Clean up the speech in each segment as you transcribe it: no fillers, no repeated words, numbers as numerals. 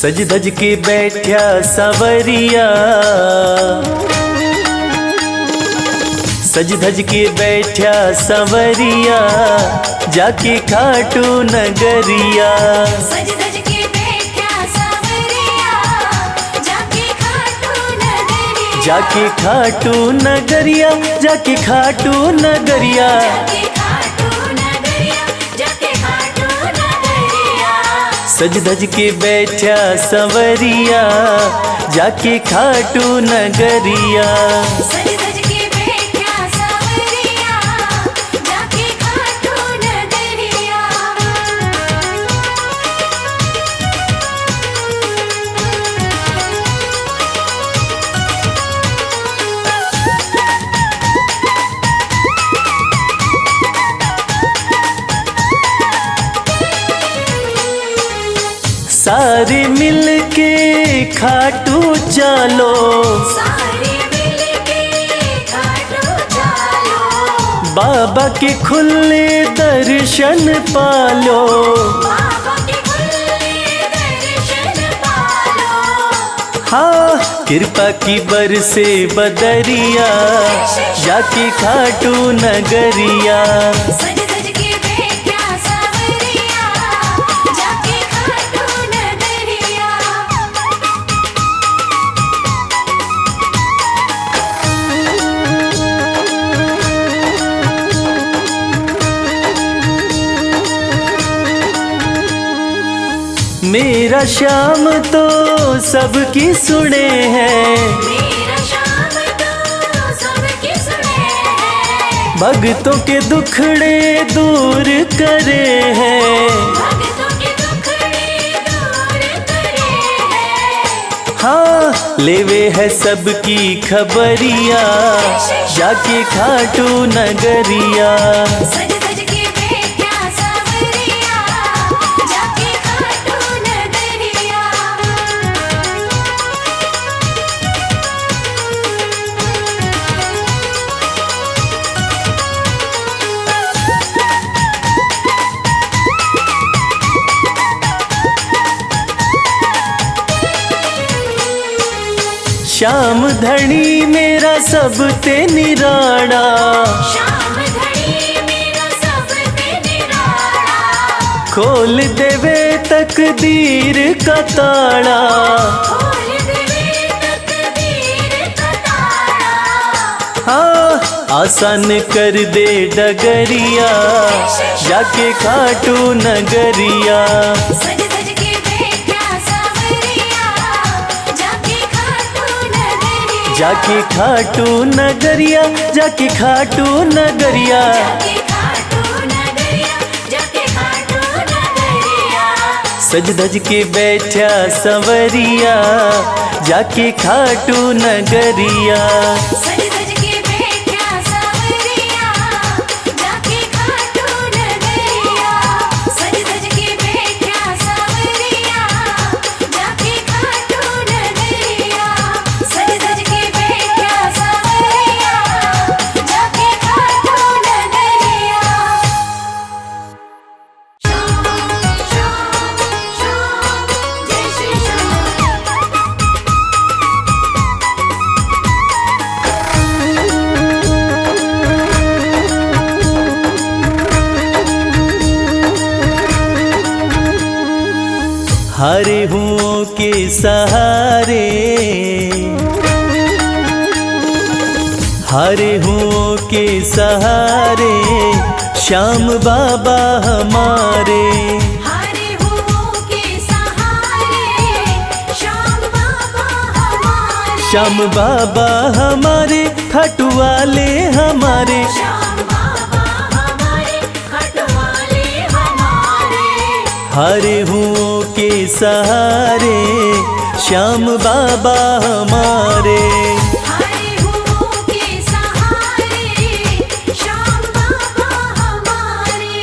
सज धज के बैठा सवरिया, सज धज के बैठा सवरिया, जाके खाटू नगरिया। सज धज के बैठा सवरिया, जाके खाटू नगरिया। जाके खाटू नगरिया, जाके खाटू नगरिया। जाके खाटू नगरिया, जाके खाटू नगरिया। सज धज के बैठा सवरिया, जाके खाटू नगरिया। सज धज के बैठा सवरिया, जाके खाटू नगरिया। सारे मिल के खाटू चलो, सारे मिलके खाटू चलो। बाबा के खुले दर्शन पालो। बाबा के खुले दर्शन पालो। हाँ कृपा की बरसे बदरिया, जाके खाटू नगरिया। सज धज के बैठा सवरिया, जाके खाटू नगरिया। मेरा श्याम तो सबकी सुने हैं, मेरा श्याम तो सबके सुने हैं। भक्तों के दुखड़े दूर करे हैं। भक्तों के दुखड़े दूर करे हैं। हाँ लेवे है सबकी खबरिया, जाके खाटू नगरिया। सज धज के बैठा सवरिया, जाके खाटू नगरिया। श्याम धनी मेरा सब ते निराड़ा, श्याम धनी मेरा सब पे निराला। खोल देवे तकदीर का ताड़ा। खोल देवे तकदीर का ताला। हाँ आसान कर दे डगरिया, जाके खाटू नगरिया। सज धज के बैठा सवरिया, जाके खाटू नगरिया। जाके खाटू नगरिया, जाके खाटू नगरिया। जाके खाटू नगरिया, जाके खाटू नगरिया। सज धज के बैठा सवरिया, जाके खाटू नगरिया। सज धज के बैठा सवरिया, जाके खाटू नगरिया। सज धज के बैठा सवरिया, जाके खाटू नगरिया। सज धज के बैठा सवरिया, जाके खाटू नगरिया। श्याम श्याम श्याम, जय श्री श्याम। हरे हुओं के सहारे, हरे हुओं के सहारे, श्याम बाबा हमारे। हरे हुओं के सहारे, श्याम बाबा हमारे। श्याम बाबा हमारे, खाटू वाले हमारे। श्याम बाबा हमारे, खटवाले हमारे। हरे हुओं के सहारे, श्याम बाबा हमारे। हरे हुओं के सहारे, श्याम बाबा हमारे।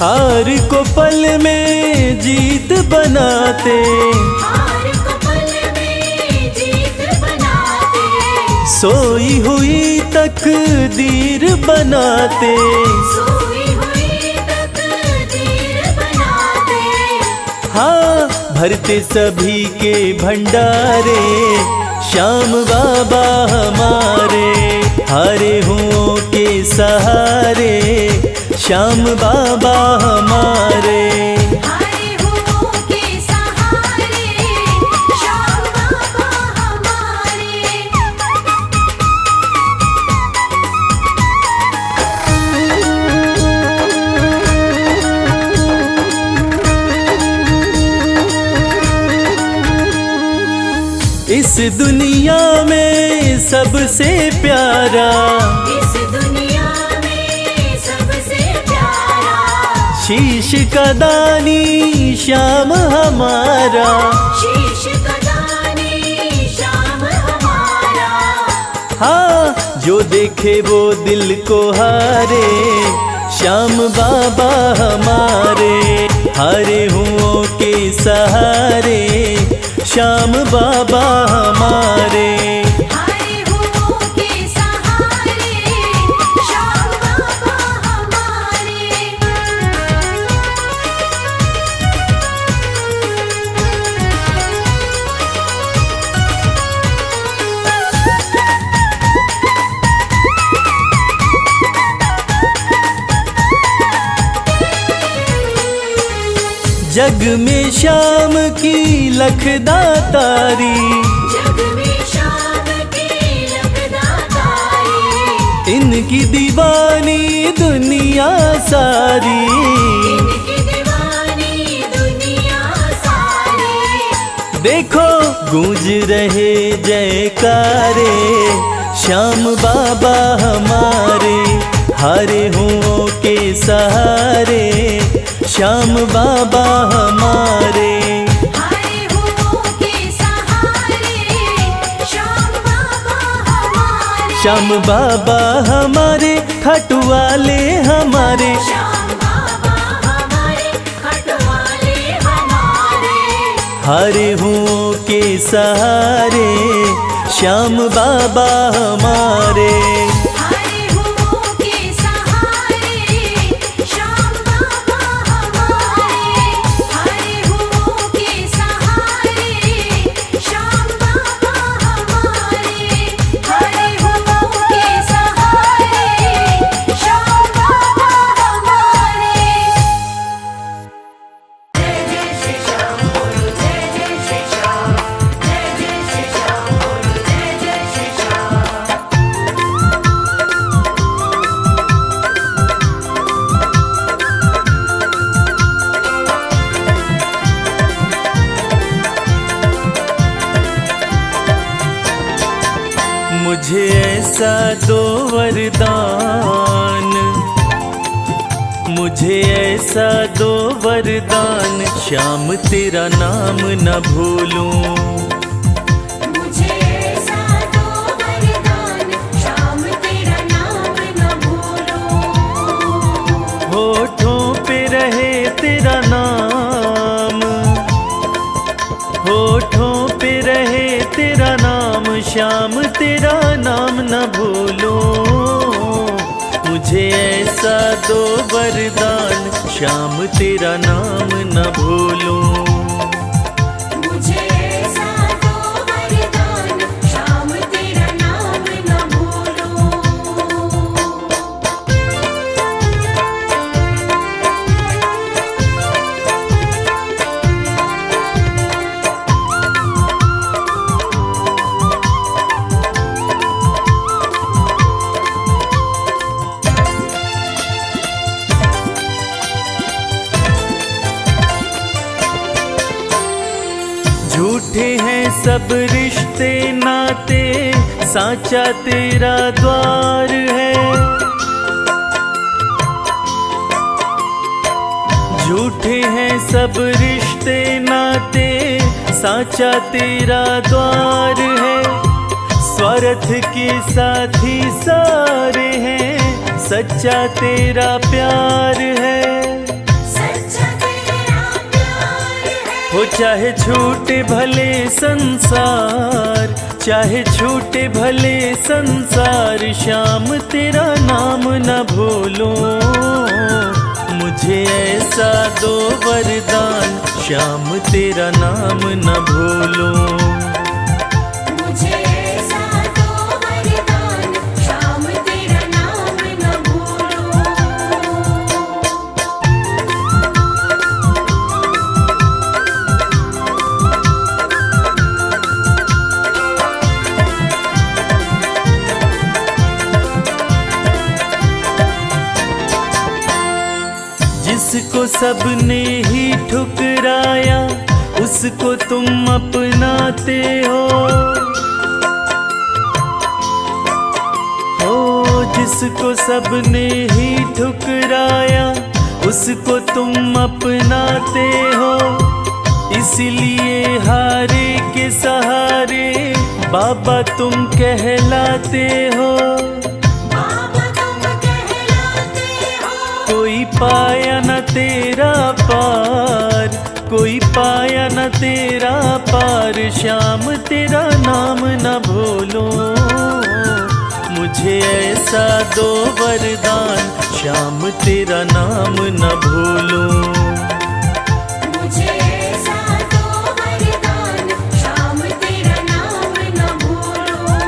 हार को पल में जीत बनाते, हार को पल में जीत बनाते, सोई हुई तकदीर बनाते, सोई हुई तकदीर बनाते। हाँ भरते सभी के भंडारे श्याम बाबा हमारे, हारे हुओं के सहारे श्याम बाबा हमारे। हारे हुओं के सहारे श्याम बाबा हमारे। इस दुनिया में सबसे प्यारा, इस दुनिया में सबसे प्यारा, शीश का दानी श्याम हमारा, शीश का दानी श्याम हमारा। हाँ जो देखे वो दिल को हारे श्याम बाबा हमारे, हारे हुओं के सहारे श्याम बाबा हमारे। हारे हुओं के सहारे श्याम बाबा हमारे। जग में श्याम की लखदातारी, जग में श्याम की लखदातारी, इनकी दीवानी दुनिया सारी, इनकी दीवानी दुनिया सारी। देखो गूंज रहे जयकारे श्याम बाबा हमारे, हारे हुओं के सहारे श्याम बाबा हमारे। हारे हुओं के सहारे श्याम बाबा हमारे। श्याम बाबा हमारे खटवाले हमारे, श्याम बाबा हमारे खटवाले हमारे। हारे हुओं के सहारे श्याम बाबा हमारे। हारे हुओं के सहारे श्याम बाबा हमारे। हारे हुओं के सहारे श्याम बाबा हमारे। हारे हुओं के सहारे श्याम बाबा हमारे। जय जय श्री श्याम बोलो, जय जय श्री श्याम, जय जय श्री श्याम बोलो, जय जय श्री श्याम। मुझे ऐसा दो वरदान, मुझे ऐसा दो वरदान श्याम तेरा नाम न भूलूं। मुझे ऐसा दो वरदान श्याम तेरा नाम न भूलूं। होठों पे रहे तेरा नाम, होठों पे रहे तेरा नाम श्याम तेरा नाम न भूलूं। मुझे ऐसा दो वरदान श्याम तेरा नाम न भूलूं। मुझे ऐसा दो वरदान श्याम तेरा नाम न भूलूं। झूठे हैं सब रिश्ते नाते साचा तेरा द्वार है। झूठे हैं सब रिश्ते नाते साचा तेरा द्वार है। स्वार्थ के साथी सारे हैं सच्चा तेरा प्यार है। चाहे छूटे भले संसार, चाहे छूटे भले संसार, श्याम तेरा नाम न भूलूं। मुझे ऐसा दो वरदान, श्याम तेरा नाम न भूलूं। मुझे ऐसा दो वरदान, श्याम तेरा नाम न भूलूं। जिसको सबने ही ठुकराया, उसको तुम अपनाते हो। जिसको सबने ही ठुकराया, उसको तुम अपनाते हो। इसलिए हारे के सहारे बाबा तुम कहलाते हो। बाबा तुम कहलाते हो। कोई पाया न तेरा पार, कोई पाया न तेरा पार, श्याम तेरा नाम न भूलूं। मुझे ऐसा दो वरदान, श्याम तेरा नाम न भूलूं। मुझे ऐसा दो वरदान, श्याम तेरा नाम न भूलूं।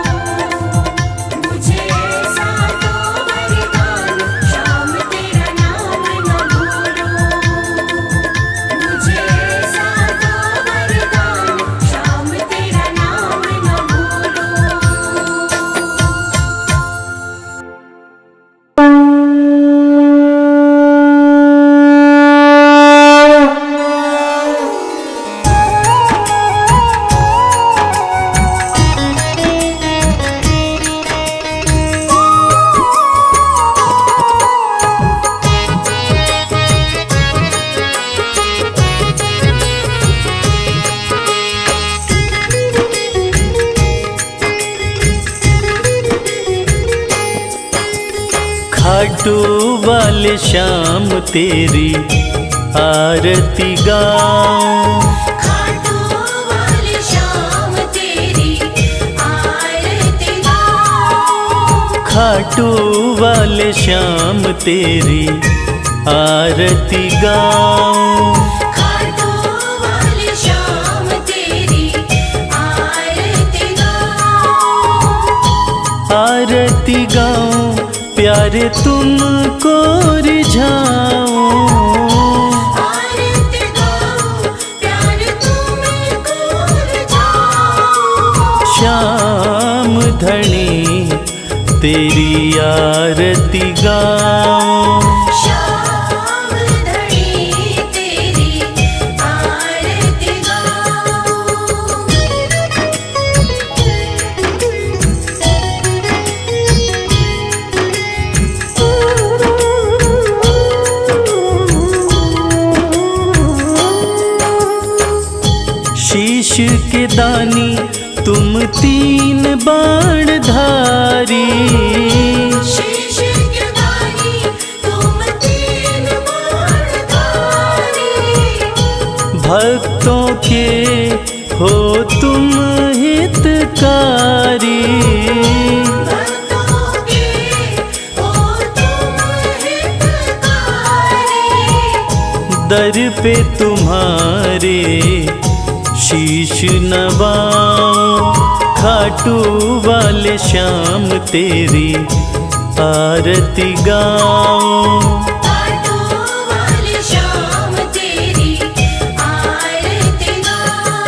मुझे ऐसा दो वरदान, श्याम तेरा नाम न भूलूं। मुझे ऐसा दो वरदान, श्याम तेरा नाम न भूलूं। खाटू वाले श्याम तेरी आरती गाऊं। खाटू वाले श्याम तेरी आरती गाऊं। खाटू वाले श्याम तेरी आरती गाऊं। खाटू वाले श्याम तेरी आरती गाऊं। आरती गाऊं, प्यारे तुमको रिझाऊं। आरती गाऊं, प्यारे तुमको रिझाऊं। श्याम धनी तेरी आरती गाऊं। श्याम धनी तेरी आरती गाऊं। शीश के दानी तुम तीन बाण धारी। शीश के दानी तुम तीन बाणधारी। भक्तों के हो तुम हितकारी। भक्तों के हो तुम हितकारी। दर पे तुम्हारे शीश नवाऊं। खाटू वाले श्याम तेरी आरती गाऊं। खाटू वाले श्याम तेरी आरती गाऊं।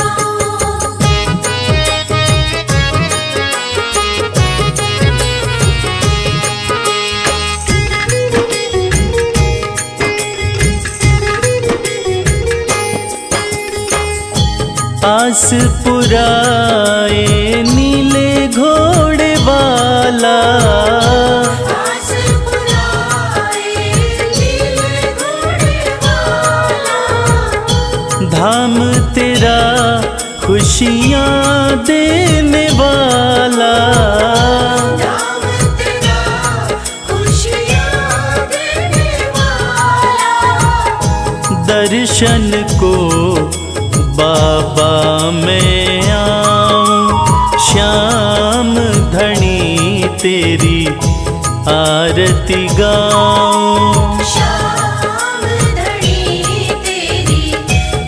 आस पुराए नीले घोड़े वाला। आस पुराए नीले घोड़े वाला। धाम तेरा खुशियाँ देने वाला। धाम तेरा खुशियाँ देने वाला। दर्शन को बाबा मैं आऊं श्याम धनी तेरी आरती गाऊं। श्याम धनी तेरी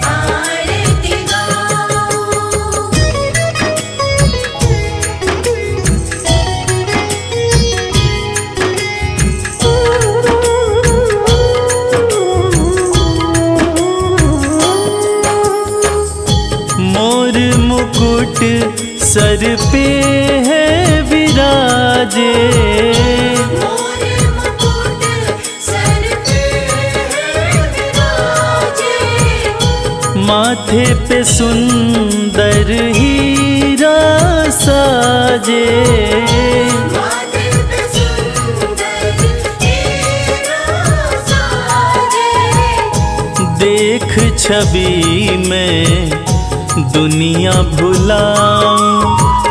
आरती गाऊं। मोर मुकुट सर पे है विराजे, मोर मुकुट सर पे है विराजे। माथे पे सुंदर हीरा साजे, माथे पे सुंदर हीरा साजे। देख छवि में दुनिया भुलाऊं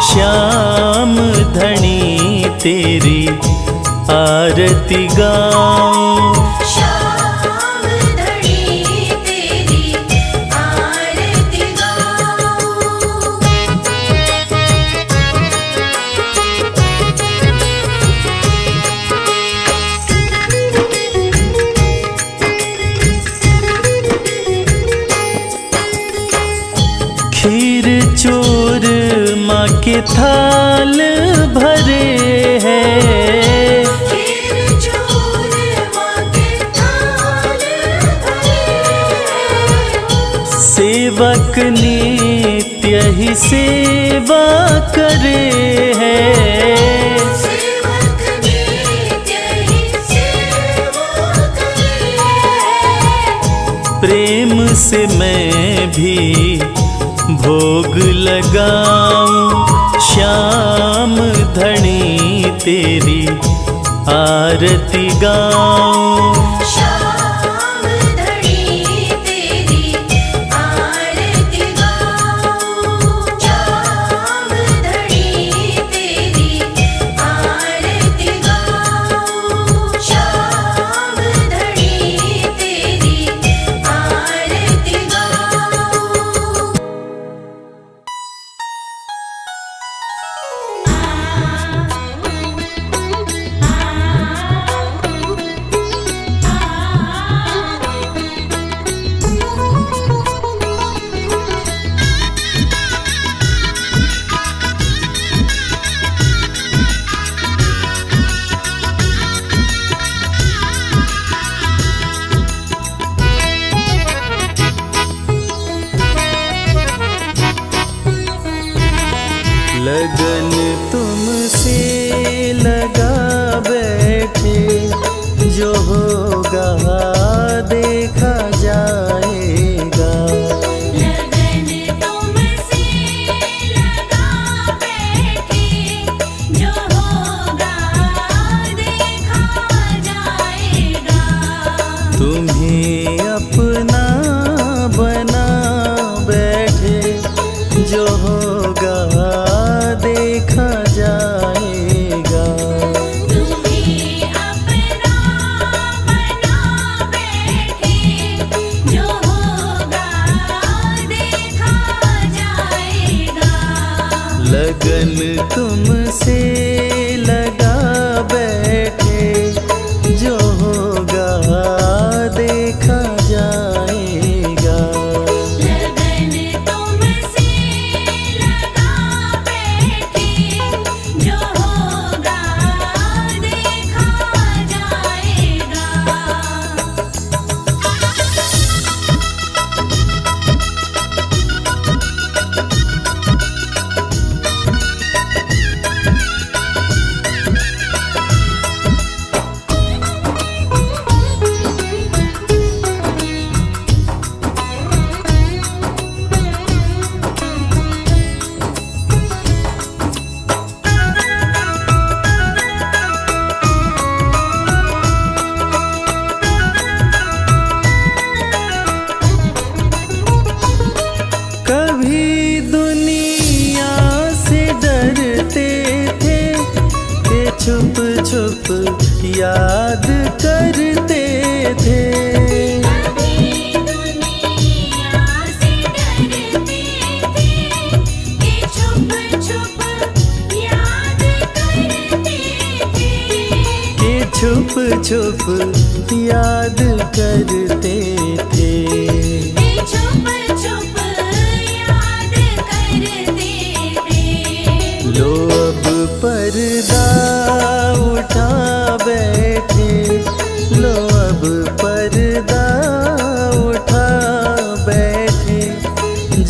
श्याम धनी तेरी आरती गाऊं। श्याम धनी तेरी आरती गाऊं। खीर चोर माँ के थाल भरे हैं, खीर चोर माँ के थाल भरे हैं। सेवक नित्य ही सेवा करे हैं। सेवक नित्य ही सेवा करे हैं। प्रेम से मैं भी भोग लगाऊं श्याम धनी तेरी आरती गाऊं। श्याम धनी तेरी आरती गाऊं। श्याम धनी तेरी आरती गाऊं। श्याम धनी तेरी आरती गाऊं। लगन तुमसे लगा बैठे, जो होगा देखा जाएगा। लगन तुमसे लगा बैठे, जो होगा देखा जाएगा। तुम्हें अपना बना बैठे, जो होगा देखा जाएगा। तुम्हें अपना बना बैठे, जो होगा देखा जाएगा। लगन तुमसे लगा बैठे, जो होगा देखा जाएगा। लगन तुमसे लगा बैठे, जो होगा देखा जाएगा। कभी दुनिया से डरते थे, ये छुप छुप याद करते थे। कभी दुनिया से डरते छुप याद करते थे। छुप छुप याद करते थे। लो अब पर्दा उठा बैठे, लो अब पर्दा उठा बैठे,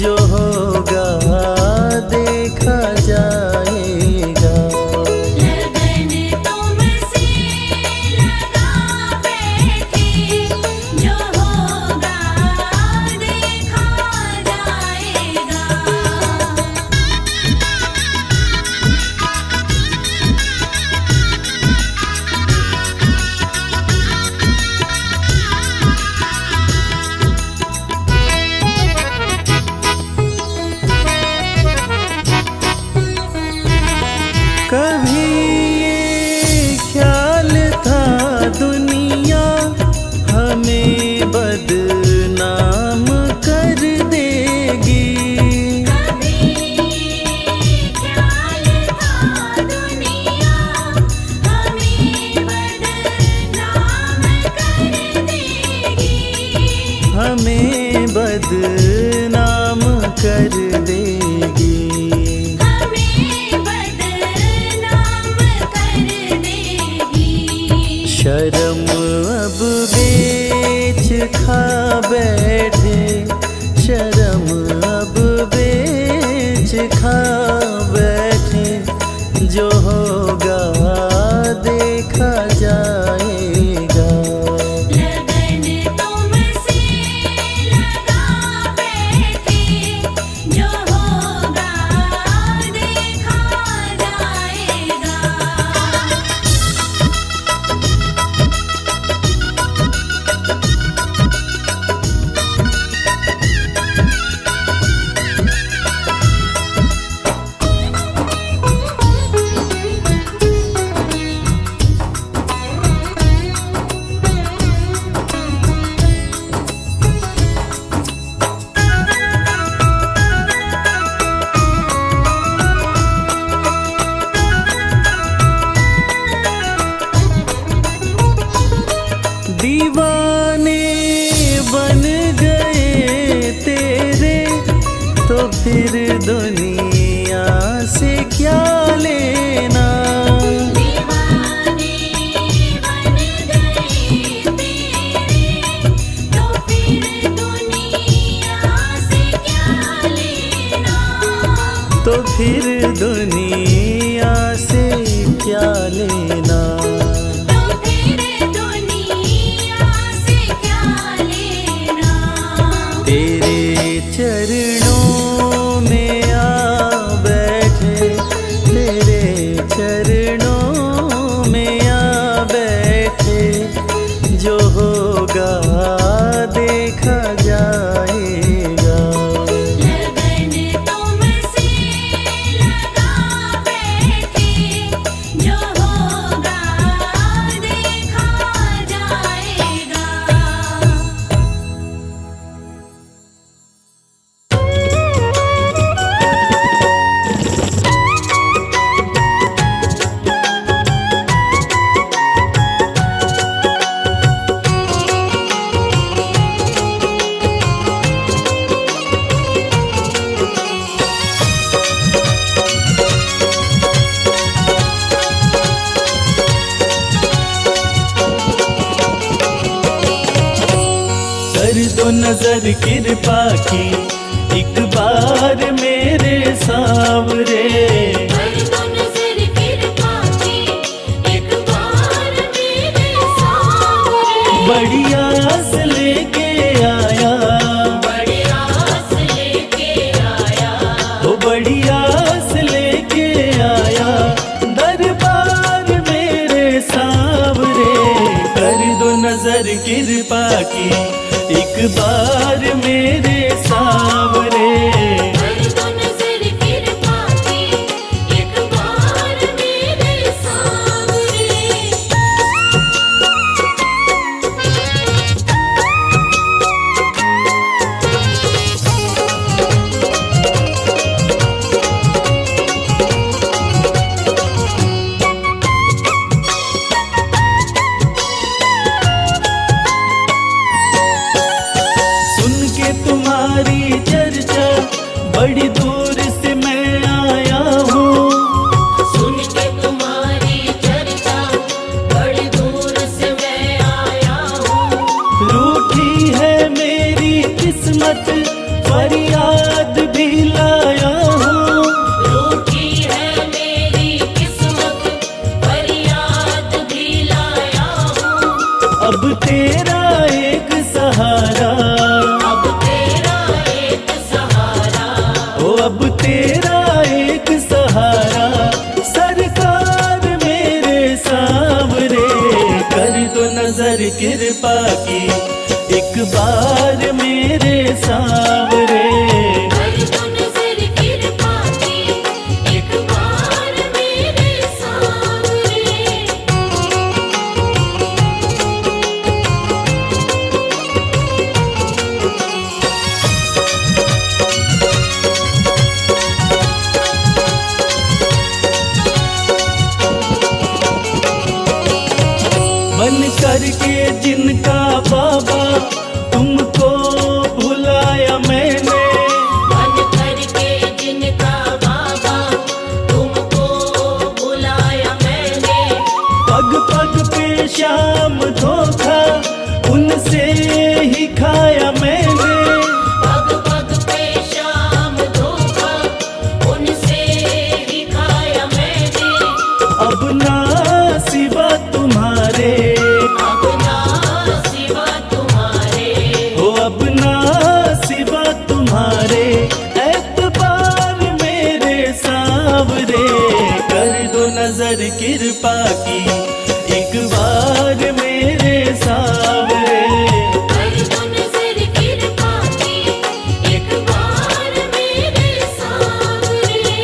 जो होगा देखा जाएगा। लगन तुमसे लगा बैठे, जो होगा देखा जाएगा। कभी ये ख्याल था दुनिया हमें बदनाम कर देगी। कभी ख्याल था दुनिया हमें बदनाम कर देगी। हमें बदनाम कर देगी। हमें बदनाम कर देगी। शर्म अब बेच खा बैठे, शर्म अब बेच खा बैठे, जो होगा देखा जाएगा। लगन तुमसे लगा बैठे, जो होगा देखा जाएगा। दीवाने बन गए तेरे, तो फिर दुनिया से क्या लेना। दीवाने बन गए तेरे, तो फिर दुनिया से क्या लेना। तो फिर दुनिया से क्या लेना। तो फिर दुनिया से क्या लेना। तेरे चरणों में आ बैठे, तेरे चरणों में आ बैठे, जो होगा देखा जाएगा। लगन तुमसे लगा बैठे, जो होगा देखा जाएगा। कर दो नजर कृपा की एक बार मेरे सावरे। कर दो नजर कृपा की एक बार मेरे सामने। बड़ी आस लेके आया, बड़ी आस लेके आया। वो बड़ी आस लेके आया, दरबार मेरे सावरे। कर दो नजर कृपा की एक बार मेरे सावरे। कर दो नजर कृपा की एक बार मेरे सामने। बड़ी दूर से मैं आया हूँ। सुन के तुम्हारी चर्चा बड़ी दूर से मैं आया हूँ। रूठी है मेरी किस्मत फरियाद भी लाया हूँ। रूठी है मेरी किस्मत फरियाद भी लाया हूँ। अब तेरा एक सहारा, अब तेरा एक सहारा, ओ अब तेरा एक सहारा, सरकार मेरे सावरे, कर दो नजर कृपा की एक बार मेरे सावरे। कर दो नजर कृपा की एक बार मेरे सामने। बन करके जिनका बाबा तुमको भुलाया मैंने, बन करके जिनका बाबा तुमको बुलाया मैंने। पग पग पे शाम धोखा उनसे ही खाया मैंने। पग पग पे शाम धोखा उनसे ही खाया मैंने। अब ना सिवा तुम्हारे, अब ना सिवा तुम्हारे, हो अब ना सिवा तुम्हारे, एतबार मेरे सावरे, कर दो नजर कृपा की एक बार मेरे सावरे। कर दो नजर कृपा की एक बार मेरे सामने।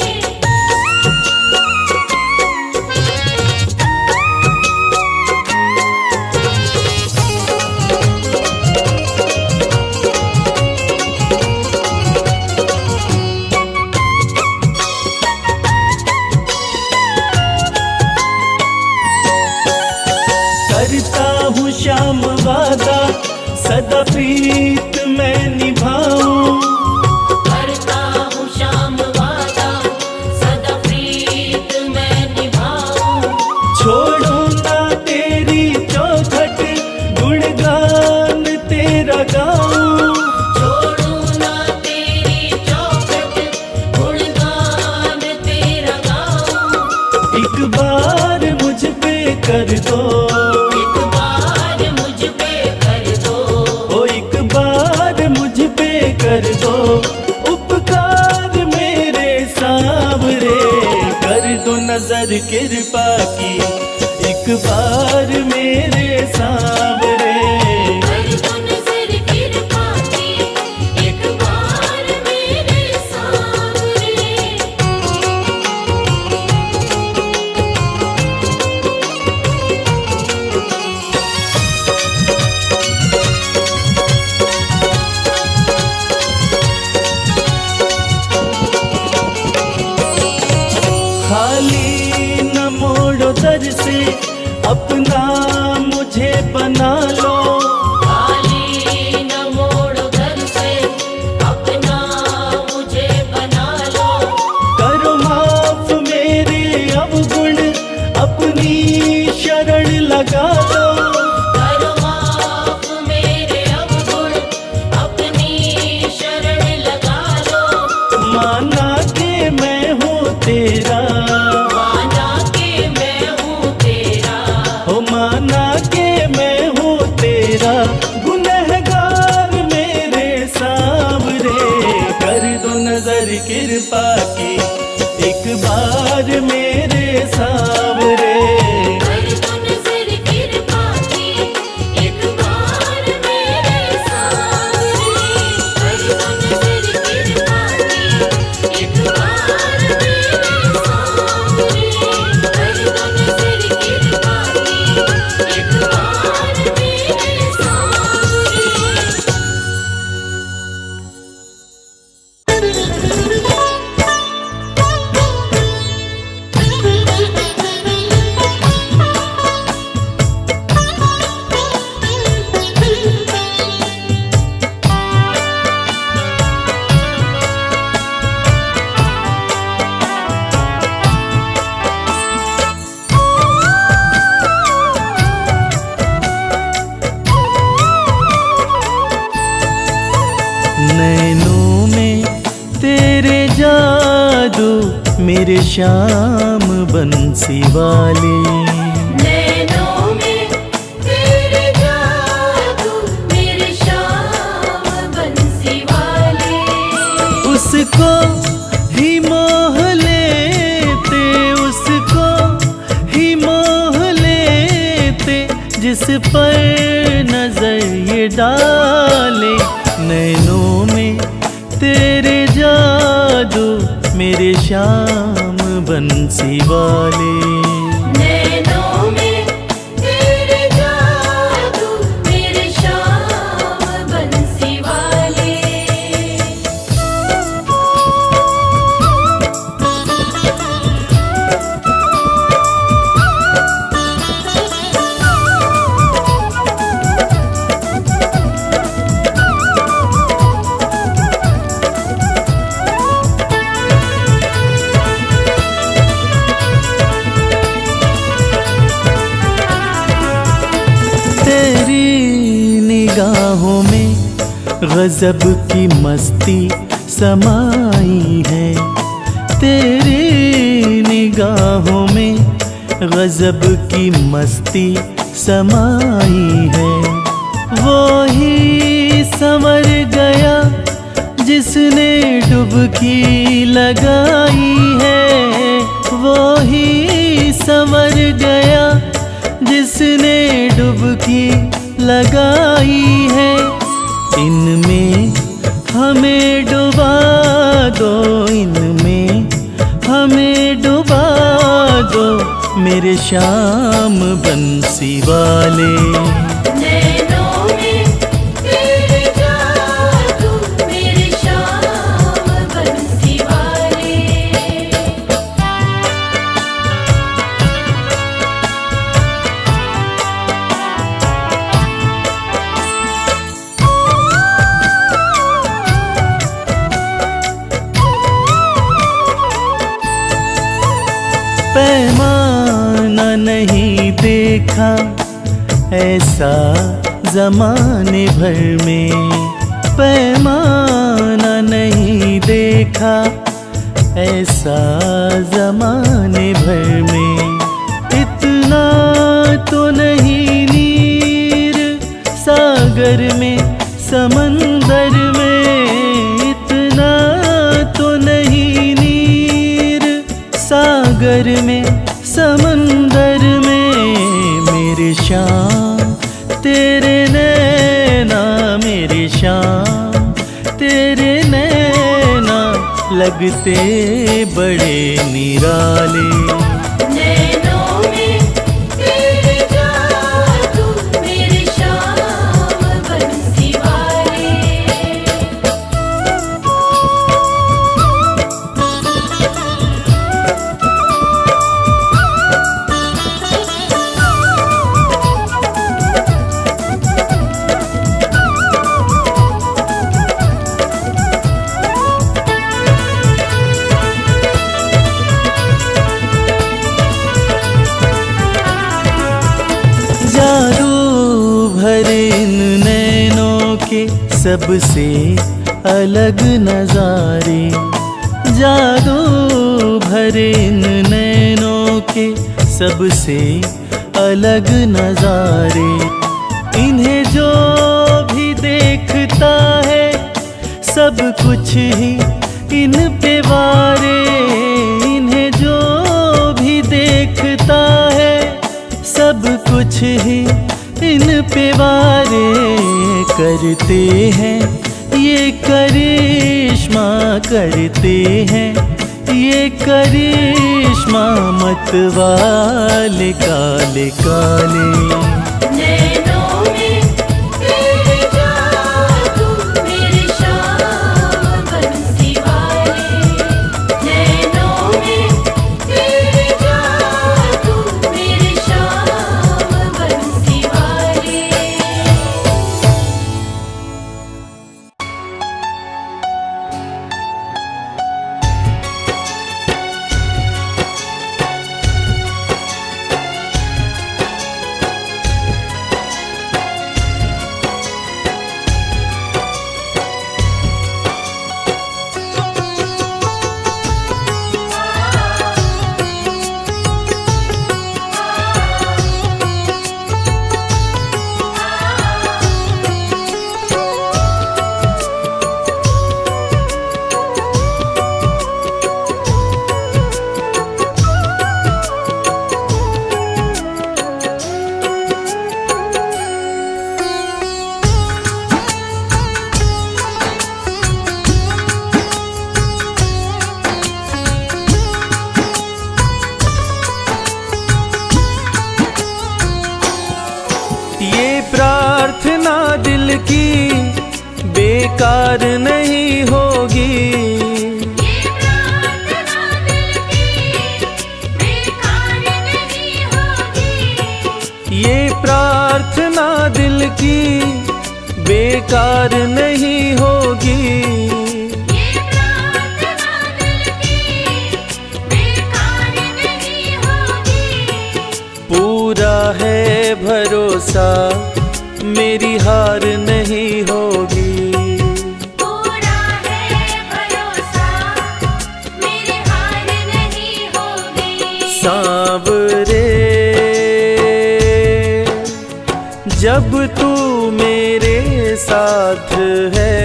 करता हूँ शाम वादा सदा प्रीत मैं निभाऊं। करता हूँ शाम वादा सदा प्रीत मैं निभाऊं। छोड़ो ना तेरी चौखट गुणगान तेरा गाऊं। छोड़ू ना तेरी चौखट गुणगान तेरा गाऊं। एक बार मुझ पे कर दो, एक बार मुझ पे कर दो। ओ एक बार मुझ पे कर दो उपकार मेरे सावरे, कर दो नजर कृपा की एक बार मेरे सावरे। कर दो नजर कृपा की एक बार मेरे सामने। खाली न मोड़ो दर से अपना मुझे बना लो। खाली न मोड़ो घर से अपना मुझे बना लो। करो माफ मेरे अवगुण अपनी शरण लगा लो। करो माफ मेरे अवगुण अपनी शरण लगा लो। माना के मैं हूँ तेरा, माना के मैं हूँ तेरा। हो माना के मैं हूँ तेरा, गुनहगार मेरे सावरे, कर दो नजर कृपा की एक बार मेरे सावरे। कर दो नजर कृपा की एक बार मेरे सामने। कर दो नजर कृपा की एक बार मेरे सामने। कर दो नजर कृपा की एक बार मेरे सामने। जादू मेरे श्याम बंसी वाले। नैनों में तेरे जादू मेरे श्याम बंसी वाले। उसको ही मोह लेते, उसको ही मोह लेते, जिस पर नजर ये डाले। नैनों में तेरे जादू मेरे श्याम बंसी वाले। नैनों में तेरे जादू मेरे श्याम बंसी वाले। तेरी निगाहों में गजब की मस्ती समाई है। तेरी निगाहों में गजब की मस्ती समाई है। वो ही संवर गया जिसने डुबकी लगाई है। वो ही संवर गया जिसने डुबकी लगाई है। इनमें हमें डुबा दो, इनमें हमें डुबा दो, मेरे श्याम बंसी वाले। नैनों में तेरे जादू मेरे श्याम बंसी वाले। पैमाना नहीं देखा ऐसा जमाने भर में। पैमाना नहीं देखा ऐसा जमाने भर में। इतना तो नहीं नीर सागर में समंदर में। इतना तो नहीं नीर सागर में समंदर में। मेरे श्याम तेरे नैना, मेरे श्याम तेरे नैना लगते बड़े निराले। नैनों में तेरे जादू मेरे श्याम बंसी वाले। जादू भरे इन नैनों के सबसे अलग नजारे। जादू भरे इन नैनों के सबसे अलग नजारे। इन्हें जो भी देखता है सब कुछ ही इन पे वारे। इन्हें जो भी देखता है सब कुछ ही इन पे वारे। करते हैं ये करिश्मा, करते हैं ये करिश्मा मत वाले काले काले। नैनों में तेरे जादू मेरे श्याम बंसी वाले। नैनों में तेरे जादू मेरे श्याम बंसी वाले। बेकार नहीं होगी। ये प्रार्थना दिल की बेकार नहीं होगी। ये प्रार्थना दिल की बेकार नहीं होगी। पूरा है भरोसा मेरी हार नहीं होगी। पूरा है भरोसा मेरी हार नहीं होगी। सांवरे जब तू मेरे साथ है,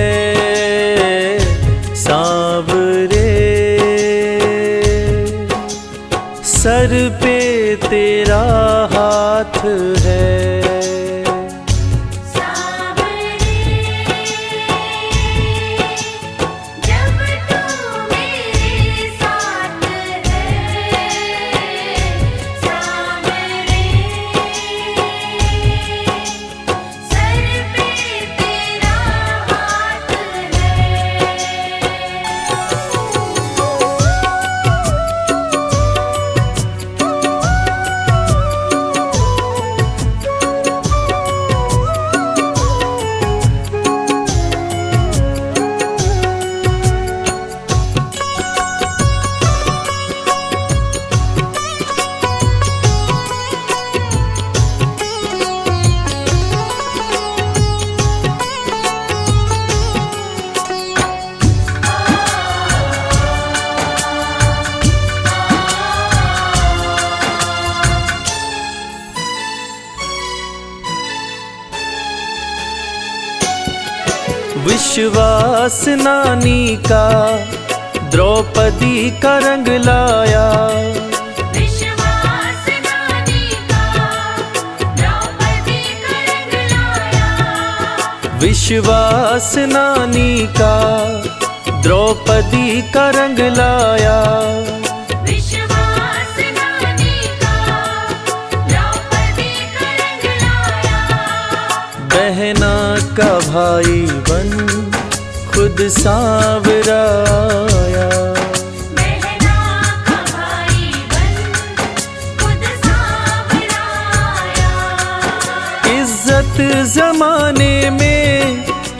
सांवरे सर पे तेरा हाथ है। सांवरे जब तू मेरे साथ है, सांवरे सर पे तेरा हाथ है। विश्वास नानी का द्रौपदी का रंग लाया। विश्वास नानी का द्रौपदी का रंग लाया। विश्वास नानी का द्रौपदी का रंग लाया। विश्वास नानी का द्रौपदी का रंग लाया। बहना का भाई बन खुद सांवराया। बहना का भाई बन खुद सांवराया। इज्जत जमाने में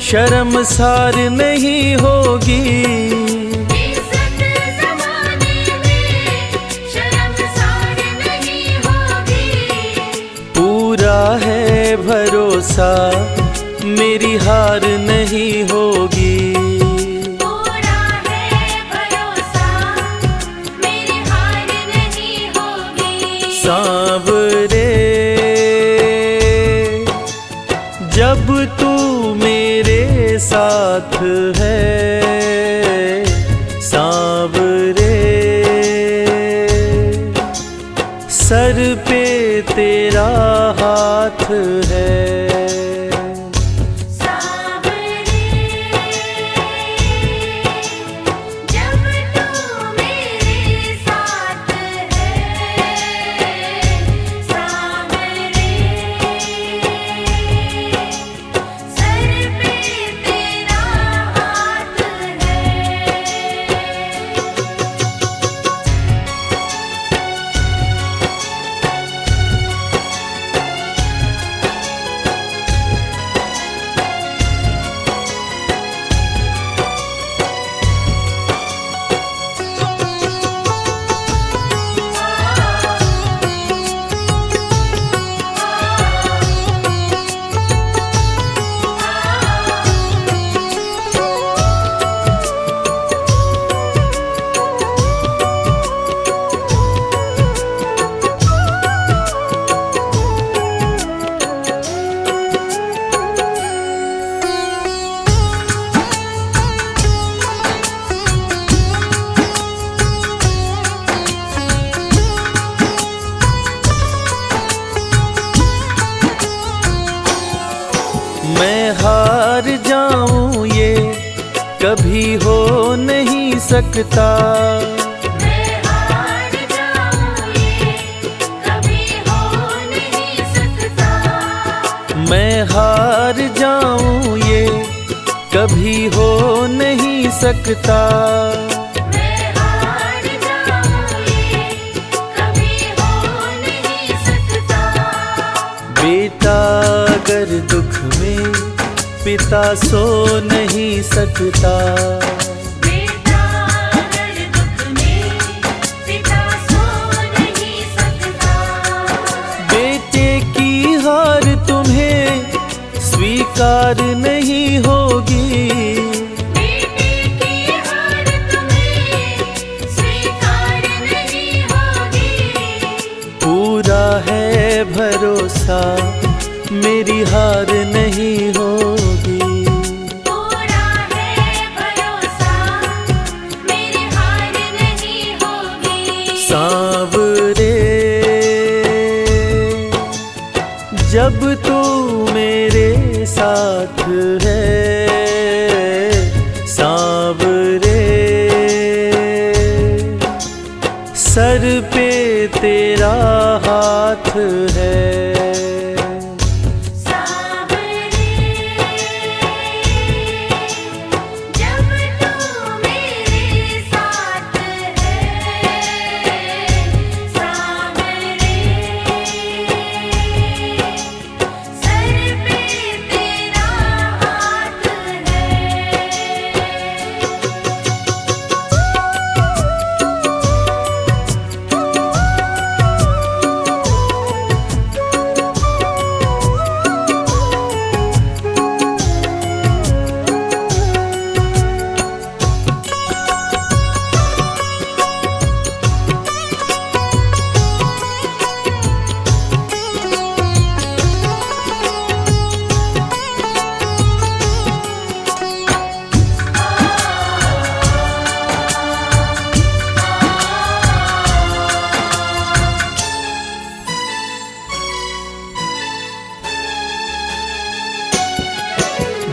शर्मसार नहीं होगी। इज्जत ज़माने में शर्मसार नहीं होगी। पूरा है भरोसा मेरी हार नहीं होगी। पूरा है भरोसा मेरी हार नहीं होगी। सांवरे जब तू मेरे साथ है, सांवरे सर पे तेरा हाथ है। सांवरे जब तू मेरे साथ है, सांवरे सर पे तेरा हाथ है। मैं हार जाऊं ये कभी हो नहीं सकता। मैं हार जाऊं ये कभी हो नहीं सकता। मैं हार जाऊं ये कभी हो नहीं सकता। मैं हार जाऊं ये कभी हो नहीं सकता। बेटा अगर दुख में पिता सो नहीं सकता। बेटा अगर दुख में पिता सो नहीं सकता। बेटे की हार तुम्हें स्वीकार नहीं होगी। बेटे की हार तुम्हें स्वीकार नहीं होगी। पूरा है भरोसा मेरी हार नहीं होगी। पूरा है भरोसा मेरी हार नहीं होगी। सांवरे जब तू मेरे साथ है, सांवरे सर पे तेरा हाथ है। सांवरे जब तू मेरे साथ है। सांवरे सर पे तेरा हाथ है।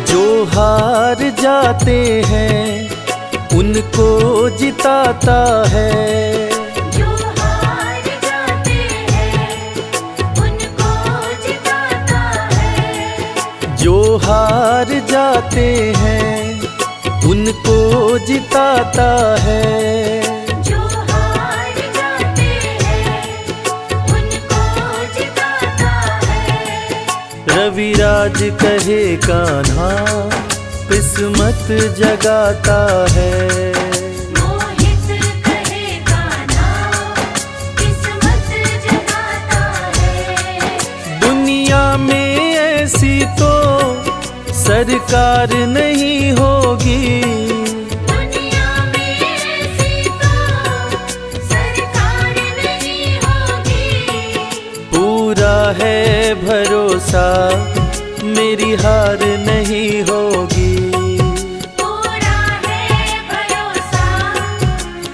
जो हार जाते हैं उनको जिताता है। जो हार जाते हैं उनको जिताता है। जो हार जाते हैं उनको जिताता है। जो हार जाते हैं उनको जिताता है। रविराज कहे कान्हा किस्मत जगाता है। मोहित कहे कान्हा किस्मत जगाता है। दुनिया में ऐसी तो सरकार नहीं होगी। दुनिया में ऐसी तो सरकार नहीं होगी। पूरा है भरोसा मेरी हार नहीं होगी। पूरा है भरोसा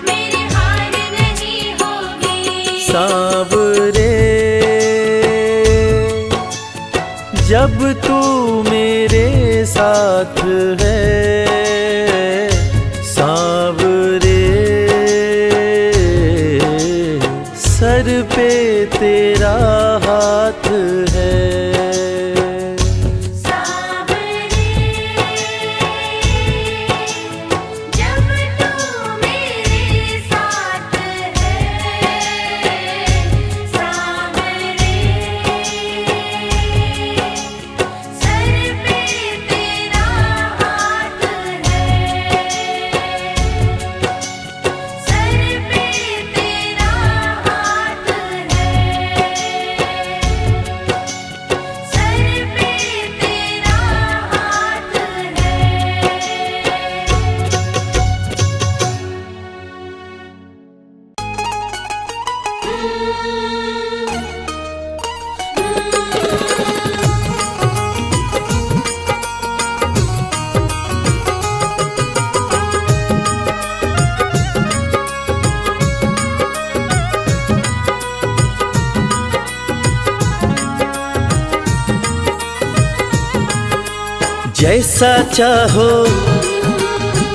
मेरी हार नहीं होगी। सांवरे जब तू मेरे साथ है, सांवरे सर पे तेरा हाथ है। सांवरे जब तू मेरे साथ है। सांवरे सर पे तेरा हाथ है। सर पे तेरा हाथ है। सर पे तेरा हाथ जैसा चाहो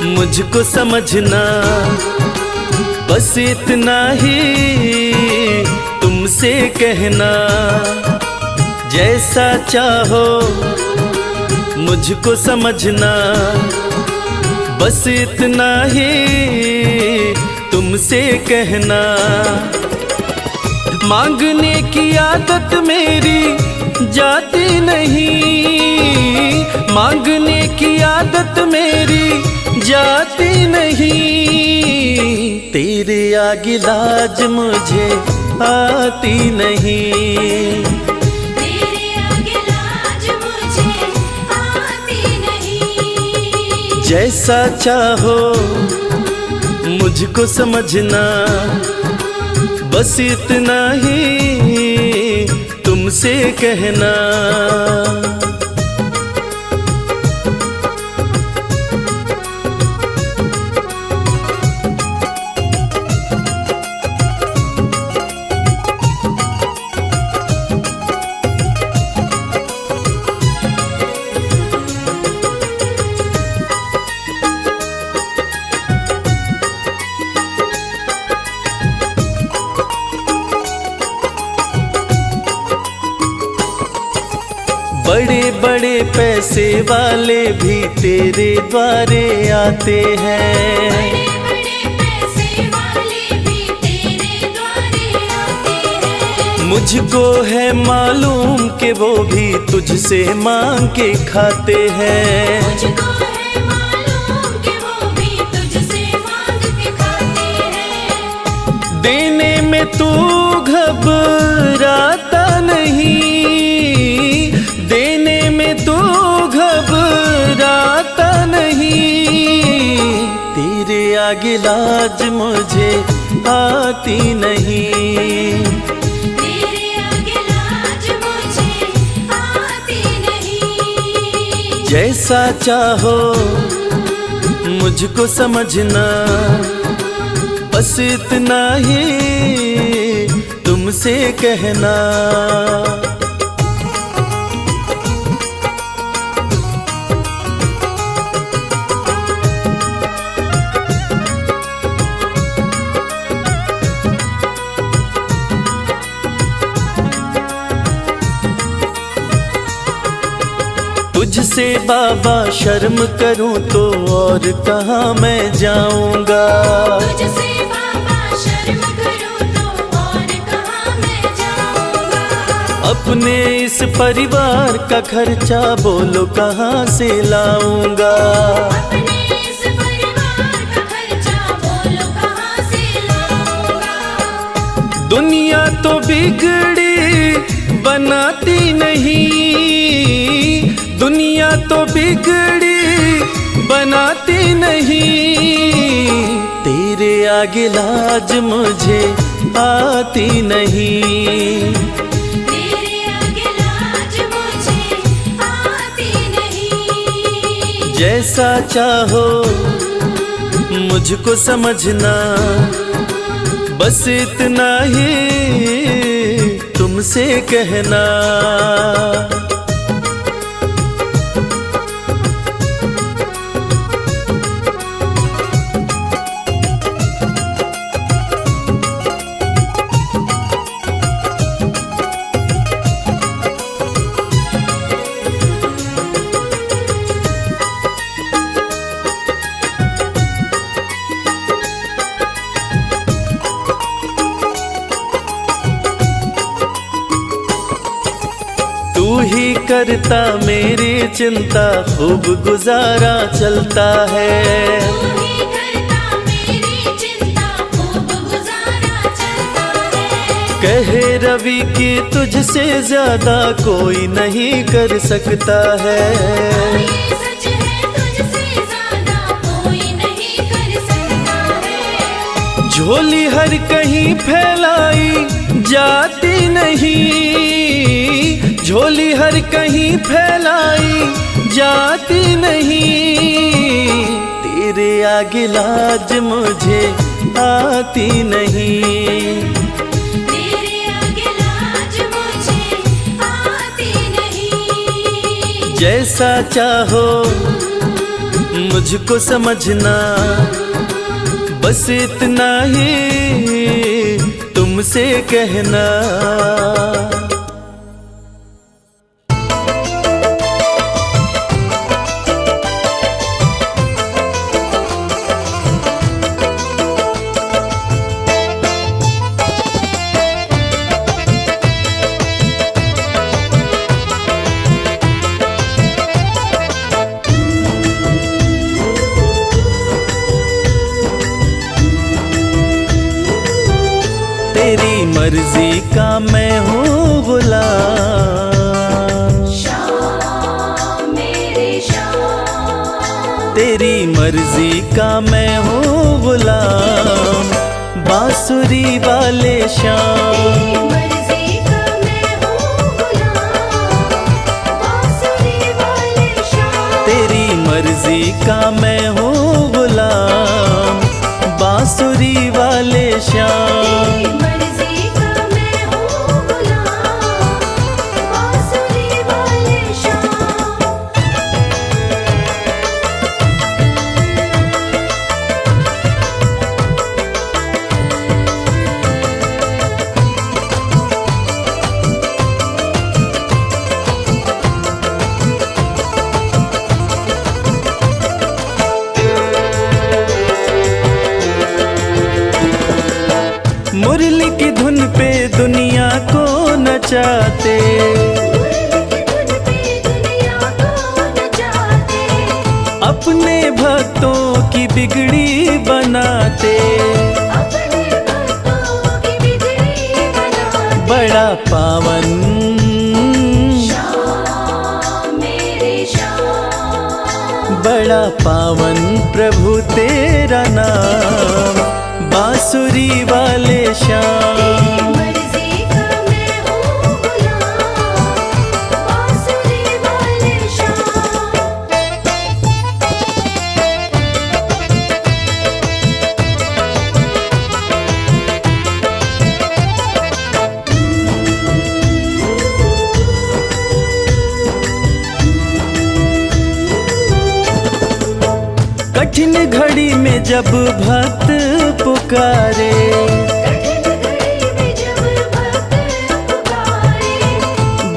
मुझको समझना, बस इतना ही तुमसे कहना। जैसा चाहो मुझको समझना, बस इतना ही तुमसे कहना। मांगने की आदत मेरी जाती नहीं, मांगने की आदत मेरी जाती नहीं। तेरे आगे लाज मुझे आती नहीं, तेरे आगे लाज मुझे आती नहीं। जैसा चाहो मुझको समझना, बस इतना ही तुमसे कहना। बड़े बड़े पैसे वाले भी तेरे द्वारे आते हैं, बड़े बड़े पैसे वाले भी तेरे द्वारे आते हैं। मुझको है मालूम कि वो भी तुझसे मांग के खाते हैं। मुझको है मालूम कि वो भी तुझसे मांग के खाते हैं। देने में तू घबराता नहीं, देने में तू घबराता नहीं। तेरे आगे लाज मुझे आती नहीं, तेरे आगे लाज मुझे आती नहीं। जैसा चाहो मुझको समझना, बस इतना ही तुमसे कहना। तुझसे बाबा शर्म करूं तो और कहाँ मैं जाऊंगा। तुझसे बाबा शर्म करूं तो और कहाँ मैं जाऊंगा। अपने इस परिवार का खर्चा बोलो कहाँ से लाऊंगा। अपने इस परिवार का खर्चा बोलो कहाँ से लाऊंगा। दुनिया तो बिगड़ी बनाती नहीं, दुनिया तो बिगड़ी बनाती नहीं। तेरे आगे लाज मुझे आती नहीं, तेरे आगे लाज मुझे आती नहीं। जैसा चाहो मुझको समझना, बस इतना ही तुमसे कहना। तू ही करता मेरी चिंता, खूब गुजारा चलता है। तू ही करता मेरी चिंता, खूब गुजारा चलता है। कहे रवि कि तुझसे ज्यादा कोई नहीं कर सकता है। ये सच है, तुझसे ज्यादा कोई नहीं कर सकता है। झोली हर कहीं फैलाई जाती नहीं, झोली हर कहीं फैलाई जाती नहीं। तेरे आगे लाज मुझे आती नहीं, तेरे आगे लाज मुझे आती नहीं। जैसा चाहो मुझको समझना, बस इतना ही तुमसे कहना। मर्जी का मैं हूँ गुलाम। श्याम मेरे श्याम, तेरी मर्जी का मैं हूँ गुलाम, बांसुरी वाले श्याम। मर्जी का मैं हूँ गुलाम, बांसुरी वाले श्याम। तेरी मर्जी का मैं हूँ गुलाम, बांसुरी वाले श्याम। मर्जी का मैं हूँ गुलाम, बांसुरी वाले श्याम। मुरली की धुन पे दुनिया को नचाते, अपने भक्तों की बिगड़ी बनाते। बड़ा पावन बड़ा पावन प्रभु तेरा नाम, बांसुरी वाले श्याम। मर्जी का मैं हूँ गुलाम, बांसुरी वाले श्याम। कठिन घड़ी में जब भक्त पुकारे,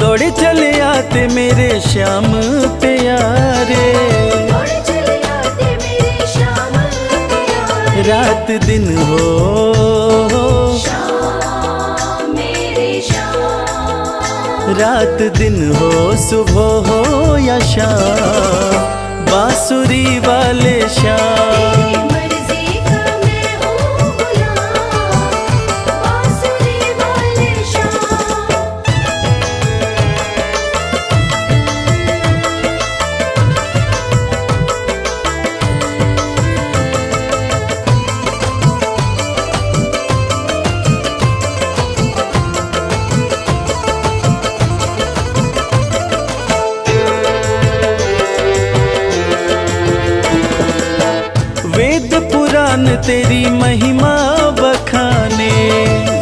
दौड़े चले आते मेरे श्याम प्यारे। रात दिन हो रात दिन हो, सुबह हो या शाम, बांसुरी वाले श्याम। मर्जी का मैं हूँ गुलाम, बांसुरी वाले श्याम। वेद पुराण तेरी महिमा बखाने,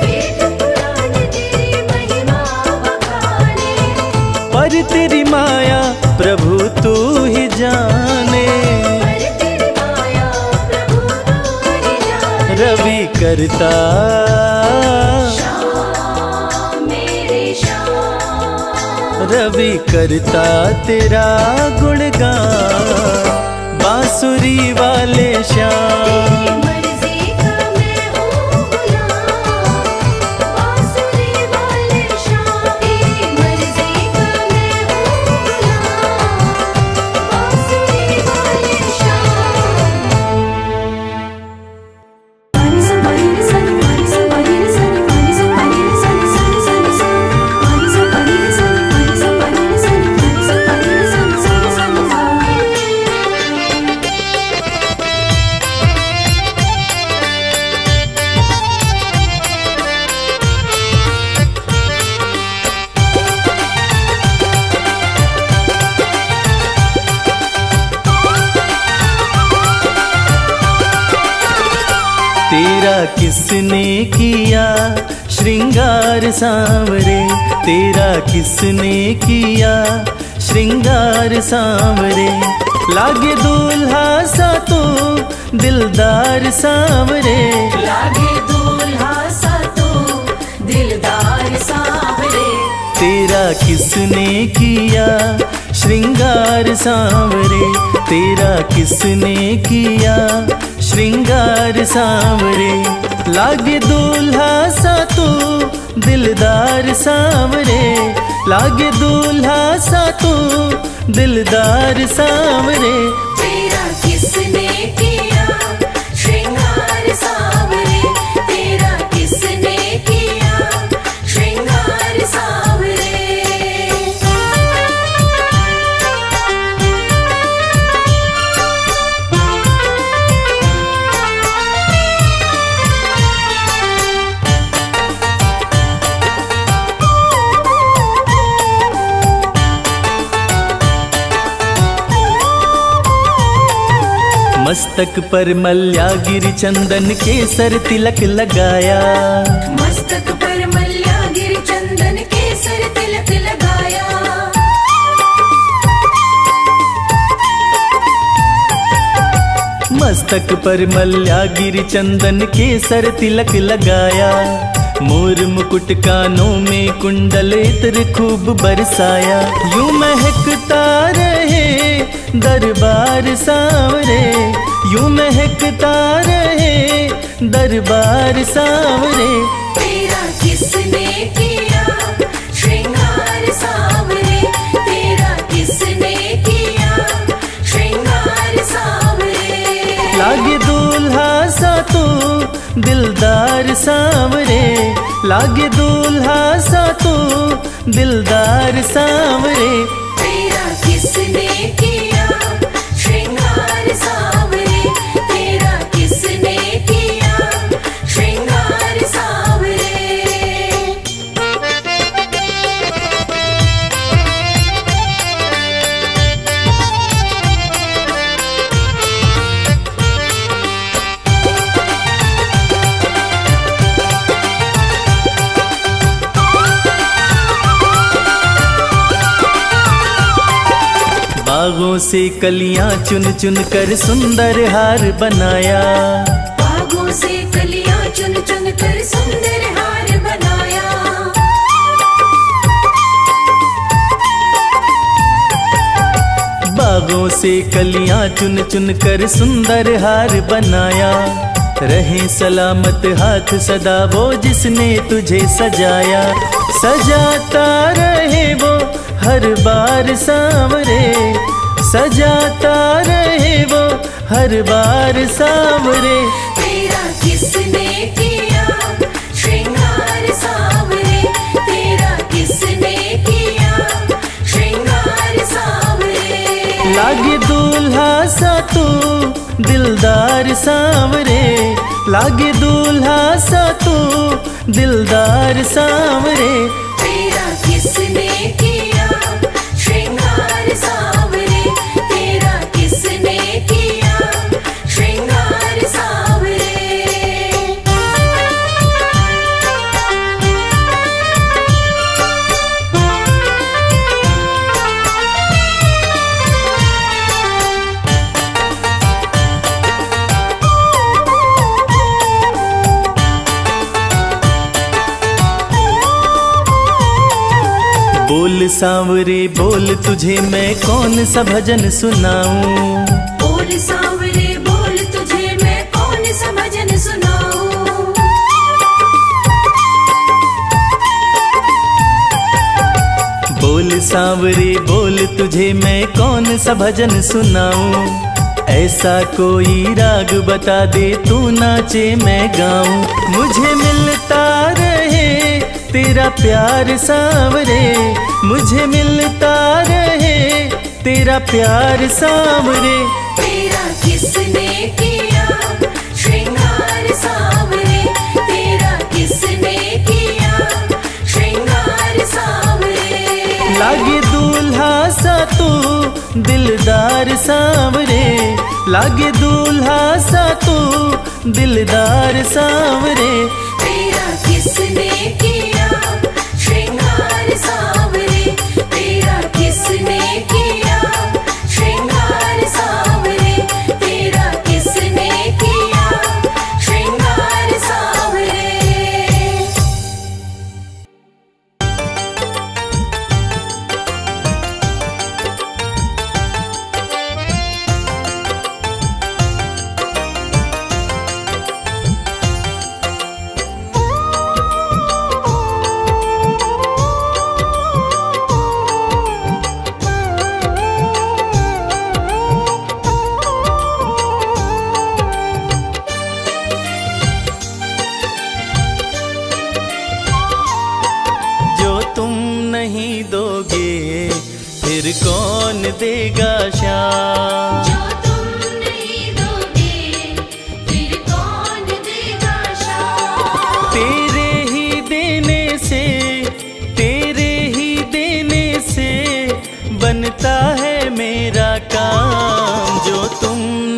वेद पुराण तेरी महिमा बखाने। पर तेरी माया प्रभु तू ही जाने। पर तेरी माया प्रभु तू ही जाने। रवि करता श्याम मेरे श्याम, रवि करता तेरा गुणगान, बांसुरी वाले श्याम। मर्जी का मैं हूँ गुलाम, बांसुरी वाले श्याम। मर्जी का मैं हूँ गुलाम, बांसुरी वाले श्याम। पानी सा पानी रे सा, पानी सा पानी रे सा, पानी सा पानी रे सा, सा सा सा। पानी सा पानी रे सा, पानी सा पानी रे सा, पानी सा पानी रे सा, सा सा सा। तेरा किसने किया श्रृंगार सांवरे, तेरा किसने किया श्रृंगार सांवरे। लागे दूल्हा सा तो दिलदार सांवरे, लागे दूल्हा सा तो दिलदार सांवरे। तेरा किसने किया श्रृंगार सांवरे, तेरा किसने किया श्रृंगार सांवरे। लागे दूल्हा सा तो दिलदार सांवरे, लागे दूल्हा सा तो दिलदार सांवरे। तेरा किसने किया श्रृंगार सांवरे, तेरा किसने किया मस्तक पर मल्या गिर चंदन केसर तिलक लगाया। मस्तक पर मल्या गिर चंदन केसर तिलक लगाया। मस्तक पर मल्या गिर चंदन केसर तिलक लगाया। मोर मुकुट कानों में कुंडल इत्र खूब बरसाया। यूं महकता रहे दरबार सांवरे, यूं महकता रहे दरबार सांवरे। तेरा किसने किया श्रृंगार सांवरे, तेरा किसने किया श्रृंगार सांवरे। लागे दूल्हा सा तू दिलदार सांवरे, लागे दूल्हा सा तू दिलदार सांवरे। तेरा किसने किया श्रृंगार सांवरे, तेरा किसने किया श्रृंगार सांवरे। बागों से कलियां चुन चुन कर सुंदर हार बनाया। बागों से कलियां चुन चुन कर सुंदर हार बनाया। बागों से कलियां चुन चुन कर सुंदर हार बनाया। रहे सलामत हाथ सदा वो जिसने तुझे सजाया। सजाता रहे वो हर बार सांवरे, सजाता रहे वो हर बार सांवरे। तेरा किसने किया श्रृंगार सांवरे, तेरा किसने किया श्रृंगार सांवरे। लागे दूल्हा सा तू दिलदार सांवरे, लागे दूल्हा सा तू दिलदार सांवरे। तेरा किसने किया श्रृंगार सांवरे, तेरा किसने किया श्रृंगार सांवरे। बोल सांवरे बोल तुझे मैं कौन सा भजन सुनाऊं। बोल सांवरे बोल तुझे मैं कौन सा भजन सुनाऊं। बोल सांवरे बोल तुझे मैं कौन सा भजन सुनाऊं। ऐसा कोई राग बता दे तू नाचे मैं गाऊं। मुझे मिलता रहे तेरा प्यार सांवरे, मुझे मिलता रहे तेरा प्यार सांवरे। तेरा किसने किया श्रृंगार सांवरे, तेरा किसने किया श्रृंगार सांवरे। लागे दूल्हा सा तू दिलदार सांवरे, लागे दूल्हा सा तू दिलदार सांवरे। तेरा किसने किया श्रृंगार सांवरे, तेरा किसने किया श्रृंगार सांवरे, तेरा किसने किया श्रृंगार सांवरे।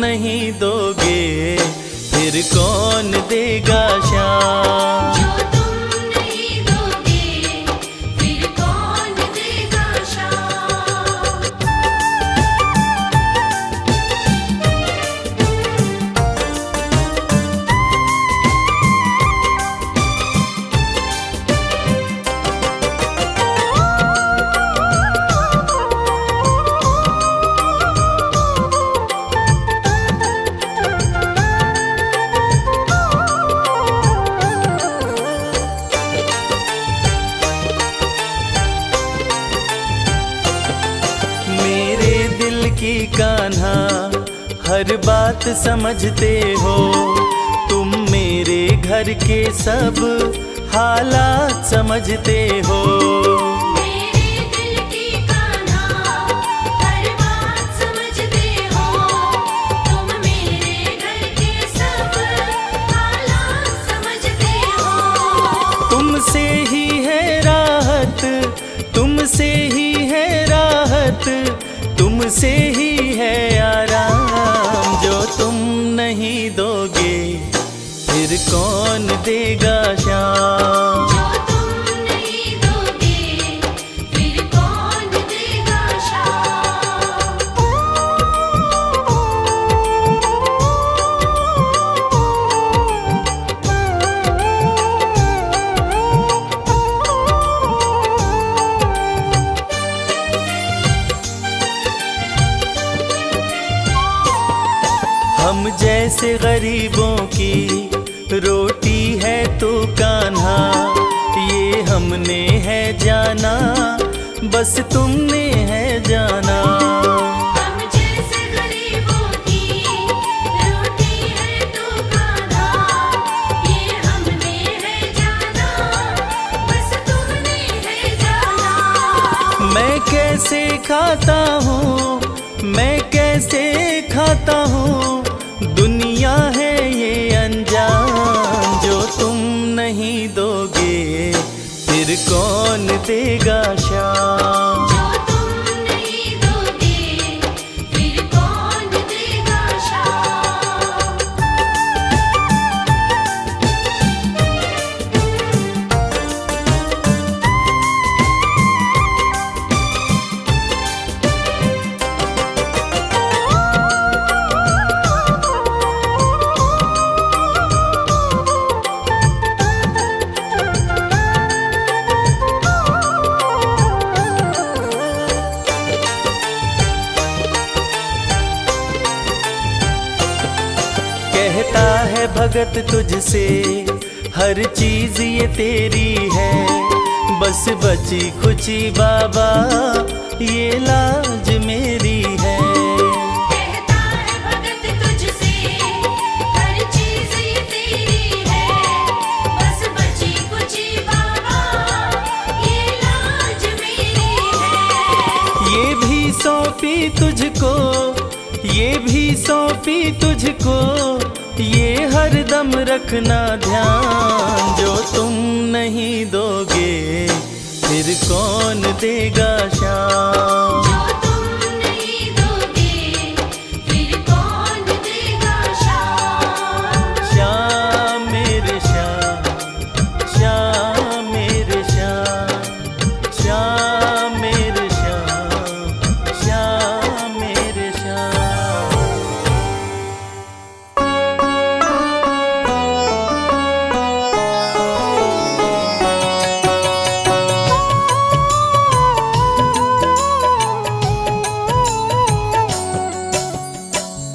नहीं दोगे फिर कौन देगा श्याम। जो तुम नहीं दोगे फिर कौन देगा श्याम। मेरे दिल की कान्हा हर बात समझते हो, तुम मेरे घर के सब हालात समझते हो। मेरे दिल की कान्हा हर बात समझते हो, तुम मेरे घर के सब हालात समझते हो। तुमसे ही है राहत, तुमसे ही है राहत, तुमसे ही है आराम। जो तुम नहीं दोगे फिर कौन देगा श्याम। जो तुम नहीं दोगे फिर कौन देगा श्याम। हम जैसे गरीबों की रोटी है तो कान्हा, ये हमने है जाना बस तुमने है जाना। हम जैसे गरीबों की रोटी है तो कान्हा, ये हमने है जाना बस तुमने है जाना। मैं कैसे खाता हूँ, मैं कैसे खाता हूँ, दुनिया है ये अनजान। जो तुम नहीं दोगे फिर कौन देगा श्याम। जो तुम नहीं दोगे फिर कौन देगा श्याम। कहता है भगत तुझसे हर चीज ये तेरी है, बस बची खुची बाबा ये लाज मेरी है। कहता है भगत तुझसे हर चीज ये तेरी है, बस बची कुची बाबा ये लाज मेरी है। ये भी सौंपी तुझको, ये भी सौंपी तुझको, ये हरदम रखना ध्यान। जो तुम नहीं दोगे फिर कौन देगा श्याम। जो तुम नहीं दोगे फिर कौन देगा श्याम। श्याम मेरे श्याम, श्याम मेरे श्याम, श्याम मेरे श्याम, श्याम मेरे श्याम।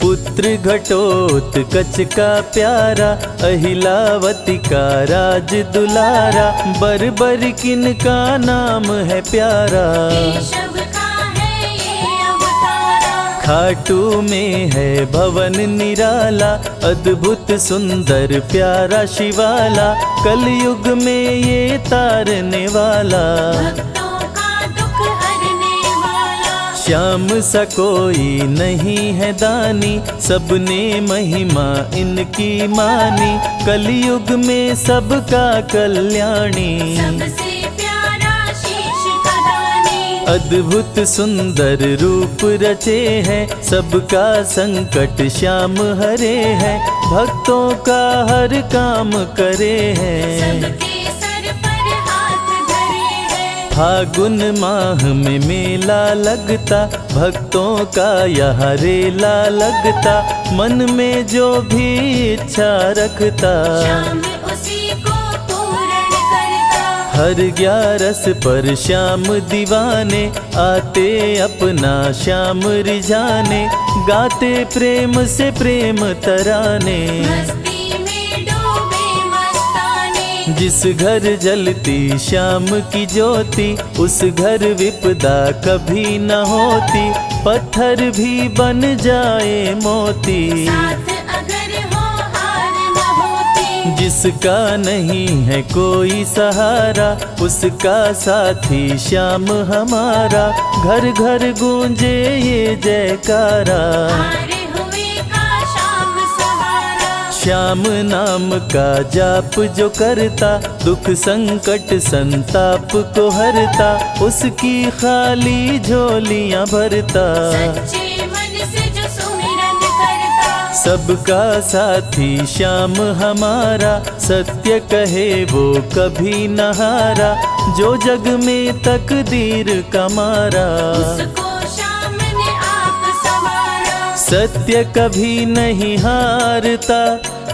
पुत्र घटोत्कच का प्यारा, अहिलावती का राज दुलारा, बरबर किन का नाम है प्यारा। केशव का है ये अवतारा, खाटू में है भवन निराला, अद्भुत सुंदर प्यारा शिवाला, कलयुग में ये तारने वाला। भक्तों का दुख हरने वाला, श्याम सा कोई नहीं है दानी, सबने महिमा इनकी मानी, कलयुग में सबका कल्याणी। सबसे प्यारा शीश का दानी। अद्भुत सुंदर रूप रचे हैं, सबका संकट श्याम हरे हैं, भक्तों का हर काम करे हैं। सबके सर पर हाथ धरे हैं। फागुन माह में मेला लगता, भक्तों का यहाँ रेला लगता, मन में जो भी इच्छा रखता, श्याम उसी को पूर्ण करता। हर 11 पर श्याम दीवाने, आते अपना श्याम रिझाने, गाते प्रेम से प्रेम तराने। मस्ती में डूबे मस्ताने। जिस घर जलती श्याम की ज्योति, उस घर विपदा कभी न होती, पत्थर भी बन जाए मोती। साथ अगर हो हार न होती। जिसका नहीं है कोई सहारा, उसका साथी श्याम हमारा, घर घर गूंजे ये जयकारा। हारे हुए का श्याम सहारा। श्याम नाम का जाप जो करता, दुख संकट संताप को हरता, उसकी खाली झोलियां भरता। सच्चे मन से जो सुमिरन करता। सबका साथी श्याम हमारा, सत्य कहे वो कभी न हारा, जो जग में तकदीर का मारा। उसको श्याम ने आप संवारा। सत्य कभी नहीं हारता,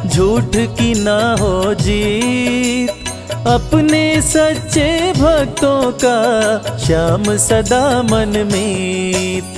झूठ की ना हो जीत, अपने सच्चे भक्तों का श्याम सदा मन मीत।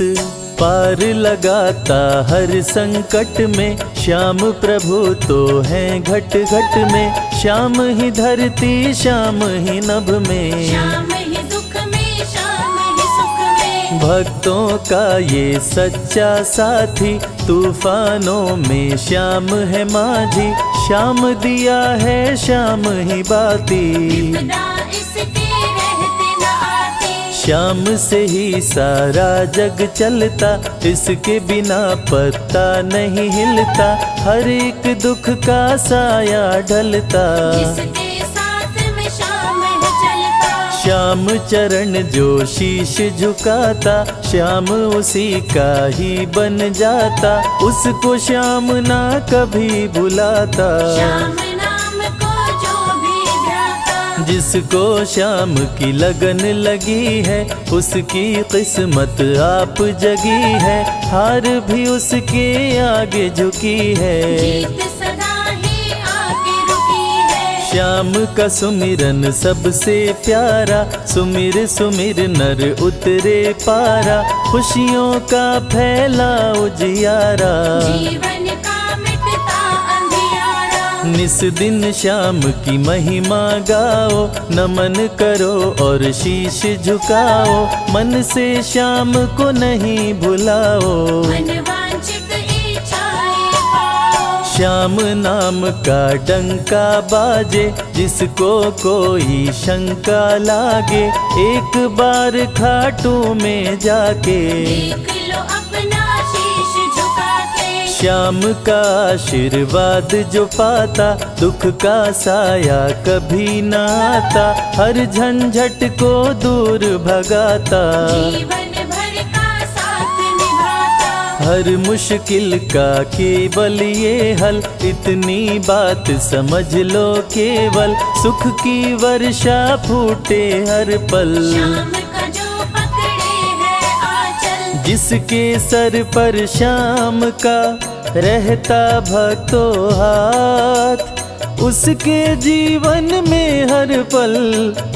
पार लगाता हर संकट में, श्याम प्रभु तो हैं घट घट में, श्याम ही धरती श्याम ही नभ में, श्याम ही दुख में श्याम ही सुख में। भक्तों का ये सच्चा साथी, तूफानों में श्याम है माझी, श्याम दिया है श्याम ही बाती। विपदा इसके रहते न आती। श्याम से ही सारा जग चलता, इसके बिना पत्ता नहीं हिलता, हर एक दुख का साया ढलता। जिसके साथ में श्याम है चलता। श्याम चरण जो शीश झुकाता, श्याम उसी का ही बन जाता, उसको श्याम ना कभी भुलाता। श्याम नाम को जो भी ध्याता। जिसको श्याम की लगन लगी है, उसकी किस्मत आप जगी है, हार भी उसके आगे झुकी है। जीत सदा ही आके रुकी है। श्याम का सुमिरन सबसे प्यारा, सुमिर सुमिर नर उतरे पारा, खुशियों का फैला उजियारा। जीवन का मिटता अंधियारा। निस दिन श्याम की महिमा गाओ, नमन करो और शीश झुकाओ, मन से श्याम को नहीं भुलाओ। मनवांछित इच्छाएं पाओ। श्याम नाम का डंका बाजे, जिसको कोई शंका लागे, एक बार खाटू में जाके देख लो अपना शीश झुका के। श्याम का आशीर्वाद जो पाता, दुख का साया कभी न आता, हर झंझट को दूर भगाता। जीवन भर का साथ निभाता। हर मुश्किल का केवल ये हल, इतनी बात समझ लो केवल, सुख की वर्षा फूटे हर पल। श्याम का जो पकड़े है आंचल। जिसके सर पर श्याम का रहता भक्तों हाथ, उसके जीवन में हर पल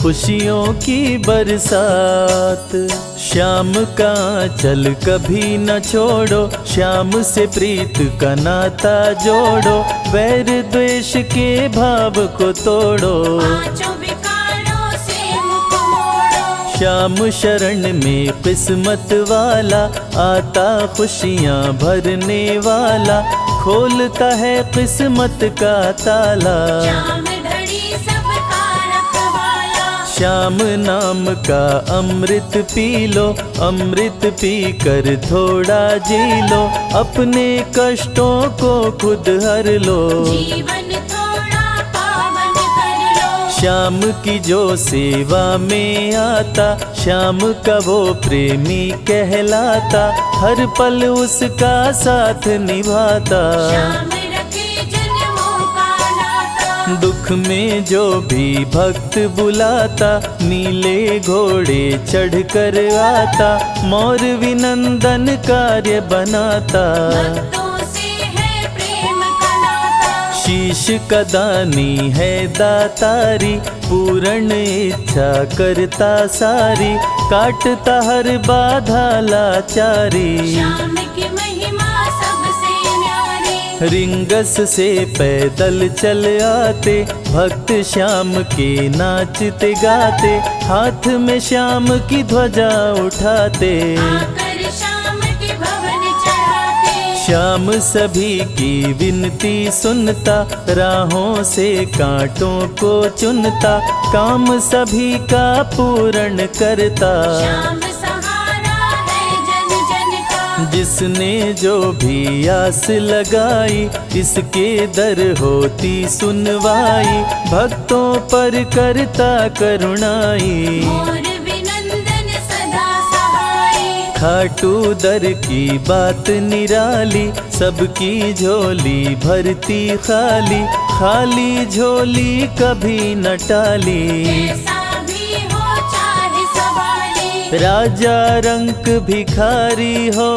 खुशियों की बरसात। श्याम का चल कभी न छोड़ो, श्याम से प्रीत का नाता जोड़ो, वैर द्वेष के भाव को तोड़ो। पांचों विकारों से मुख मोड़ो। श्याम शरण में किस्मत वाला, आता खुशियाँ भरने वाला, खोलता है किस्मत का ताला। श्याम धड़ी सबका रखवाला। श्याम नाम का अमृत पी लो, अमृत पी कर थोड़ा जी लो, अपने कष्टों को खुद हर लो। जीवन थोड़ा पावन कर लो। श्याम की जो सेवा में आता, श्याम का वो प्रेमी कहलाता, हर पल उसका साथ निभाता। श्याम रखे जन्मों का नाता, दुख में जो भी भक्त बुलाता, नीले घोड़े चढ़ कर आता, मोर विनंदन कार्य बनाता। भक्तों से है प्रेम का नाता, शीश का दानी है दातारी, पूर्ण इच्छा करता सारी, काटता हर बाधा लाचारी। श्याम की महिमा सबसे न्यारी, रिंगस से पैदल चल आते, भक्त श्याम के नाचते गाते, हाथ में श्याम की ध्वजा उठाते। आकर श्याम के भवन चढ़ाते, श्याम सभी की विनती सुनता, राहों से कांटों को चुनता, काम सभी का पूर्ण करता। श्याम सहारा है जन जन का, जिसने जो भी आस लगाई, इसके दर होती सुनवाई, भक्तों पर करता करुणाई। मोर विनंदन सदा सहाय, खाटू दर की बात निराली, सबकी झोली भरती खाली, खाली झोली कभी न टाली। ऐसा भी हो चाहे सवाली, राजा रंक भिखारी हो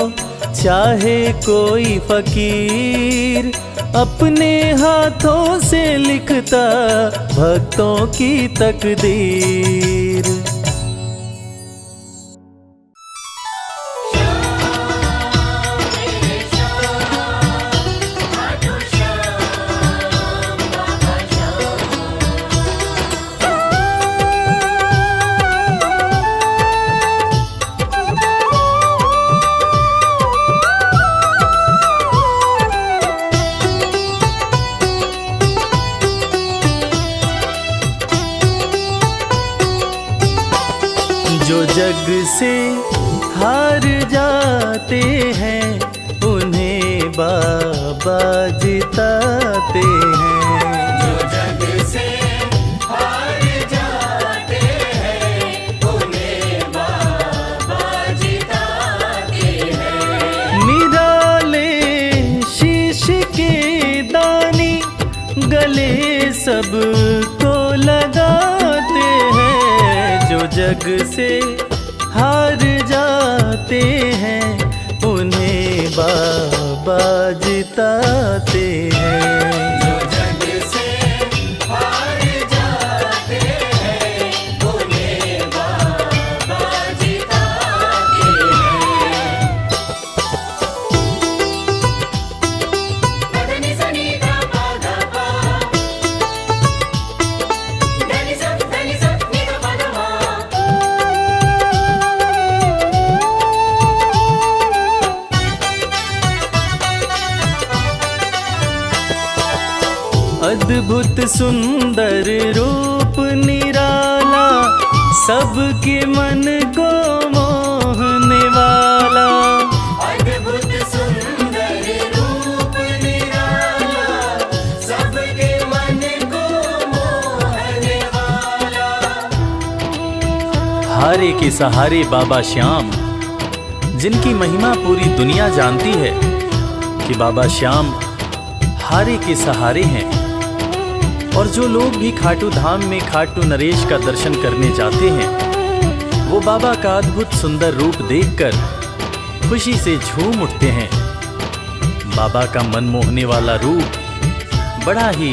चाहे कोई फकीर, अपने हाथों से लिखता भक्तों की तकदीर। जो जग से हार जाते हैं, उन्हें बाबा जिताते हैं। जो जग से हार जाते हैं, उन्हें बाबा जिताते हैं। निराले शीश के दानी, गले सबको लगाते हैं। जो जग से हार जाते हैं, उन्हें बाबा जिताते हैं। जो जग से हार जाते हैं, उन्हें बाबा जिताते हैं। धनि सनि धा पा धा पा, धनि सा नि धा पा धा मा। अद्भुत सुंदर रूप निराला, सबके मन को मोहने वाला। अद्भुत सुंदर रूप निराला, सबके मन को मोहने वाला। हारे के सहारे बाबा श्याम, जिनकी महिमा पूरी दुनिया जानती है कि बाबा श्याम हारे के सहारे हैं। और जो लोग भी खाटू धाम में खाटू नरेश का दर्शन करने जाते हैं, वो बाबा का अद्भुत सुंदर रूप देखकर खुशी से झूम उठते हैं। बाबा का मन मोहने वाला रूप बड़ा ही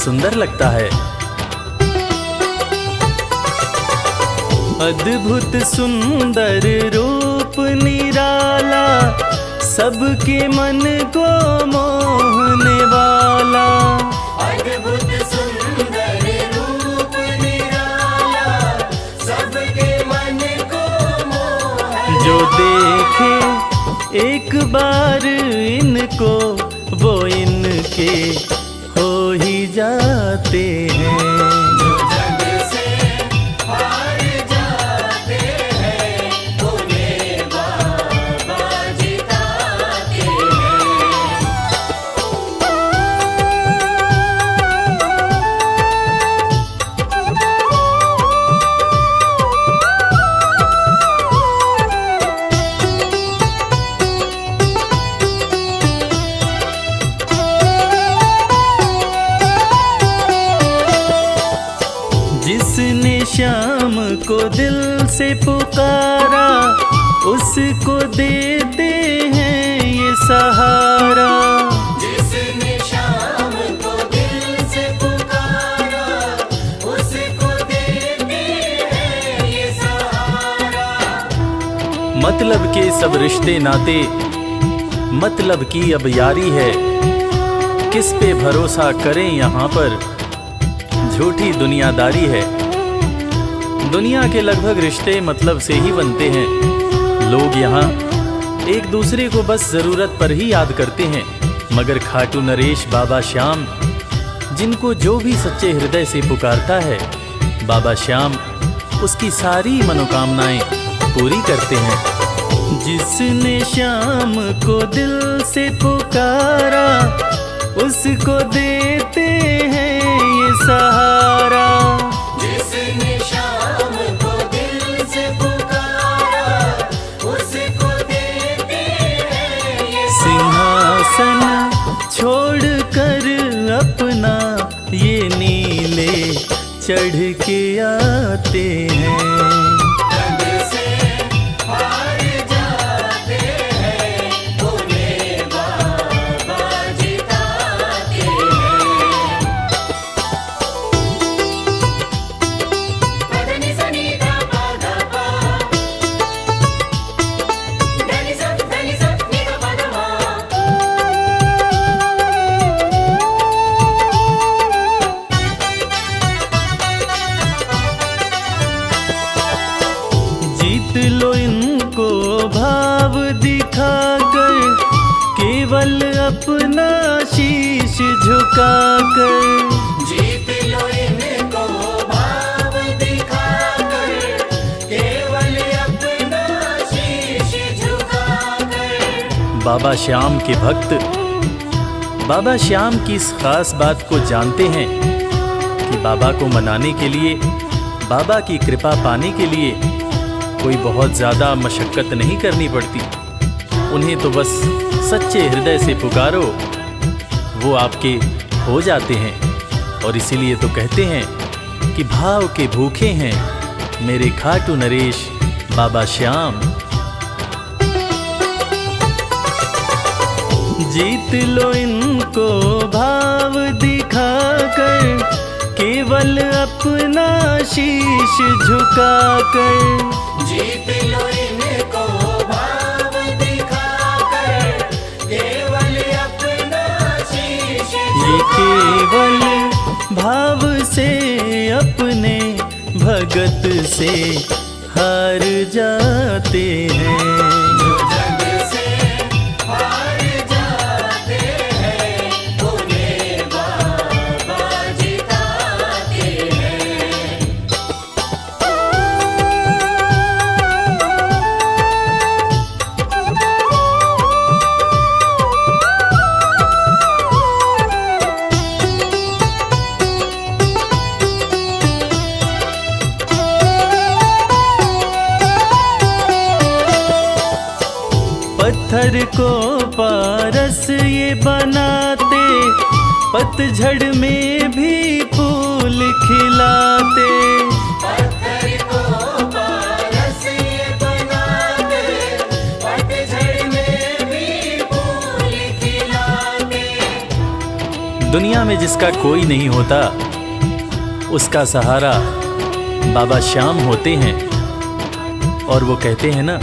सुंदर लगता है। अद्भुत सुंदर रूप निराला, सबके मन को मोहने वाला। अद्भुत सुंदर रूप निराला, सबके मन को मोहने। जो देखे एक बार इनको, वो इनके हो ही जाते हैं। जो जग से हार जाते हैं, उन्हें बाबा जिताते हैं। जिसको दिल से पुकारा उसको देते हैं ये सहारा। जिसने शाम को दिल से पुकारा उसको देते हैं ये सहारा। मतलब के सब रिश्ते नाते, मतलब की अब यारी है, किस पे भरोसा करें यहाँ पर, झूठी दुनियादारी है। दुनिया के लगभग रिश्ते मतलब से ही बनते हैं। लोग यहाँ एक दूसरे को बस जरूरत पर ही याद करते हैं, मगर खाटू नरेश बाबा श्याम जिनको जो भी सच्चे हृदय से पुकारता है, बाबा श्याम उसकी सारी मनोकामनाएं पूरी करते हैं। जिसने श्याम को दिल से पुकारा उसको देते हैं ये सहारा। जिसने शाम को दिल से पुकारा उसको देते हैं ये सिंहासन छोड़कर अपना ये नीले चढ़ के आते हैं। जग से हार जाते हैं उन्हें बाबा जिताते हैं। पदनि सनि धा पा धा पा, धनि सा नि धा पा धा मा। जीत लो इनको भाव दिखाकर, केवल अपना शीश झुकाकर। जीत लो इनको भाव दिखाकर, केवल अपना शीश झुकाकर। बाबा श्याम के भक्त बाबा श्याम की इस खास बात को जानते हैं कि बाबा को मनाने के लिए, बाबा की कृपा पाने के लिए कोई बहुत ज़्यादा मशक्क़त नहीं करनी पड़ती। उन्हें तो बस सच्चे हृदय से पुकारो, वो आपके हो जाते हैं। और इसीलिए तो कहते हैं कि भाव के भूखे हैं मेरे खाटू नरेश बाबा श्याम। जीत लो इनको भाव दिखाकर, केवल अपना शीश झुकाकर। जीत लो इनको भाव दिखाकर, केवल अपना शीश ये केवल भाव से अपने भगत से हार जाते हैं। जो जग से हार जाते हैं उन्हें बाबा जिताते हैं। पत्थर को पारस ये बनाते, पतझड़ में भी फूल खिलाते। पत्थर को पारस ये बनाते, पतझड़ में भी फूल खिलाते। दुनिया में जिसका कोई नहीं होता, उसका सहारा बाबा श्याम होते हैं। और वो कहते हैं ना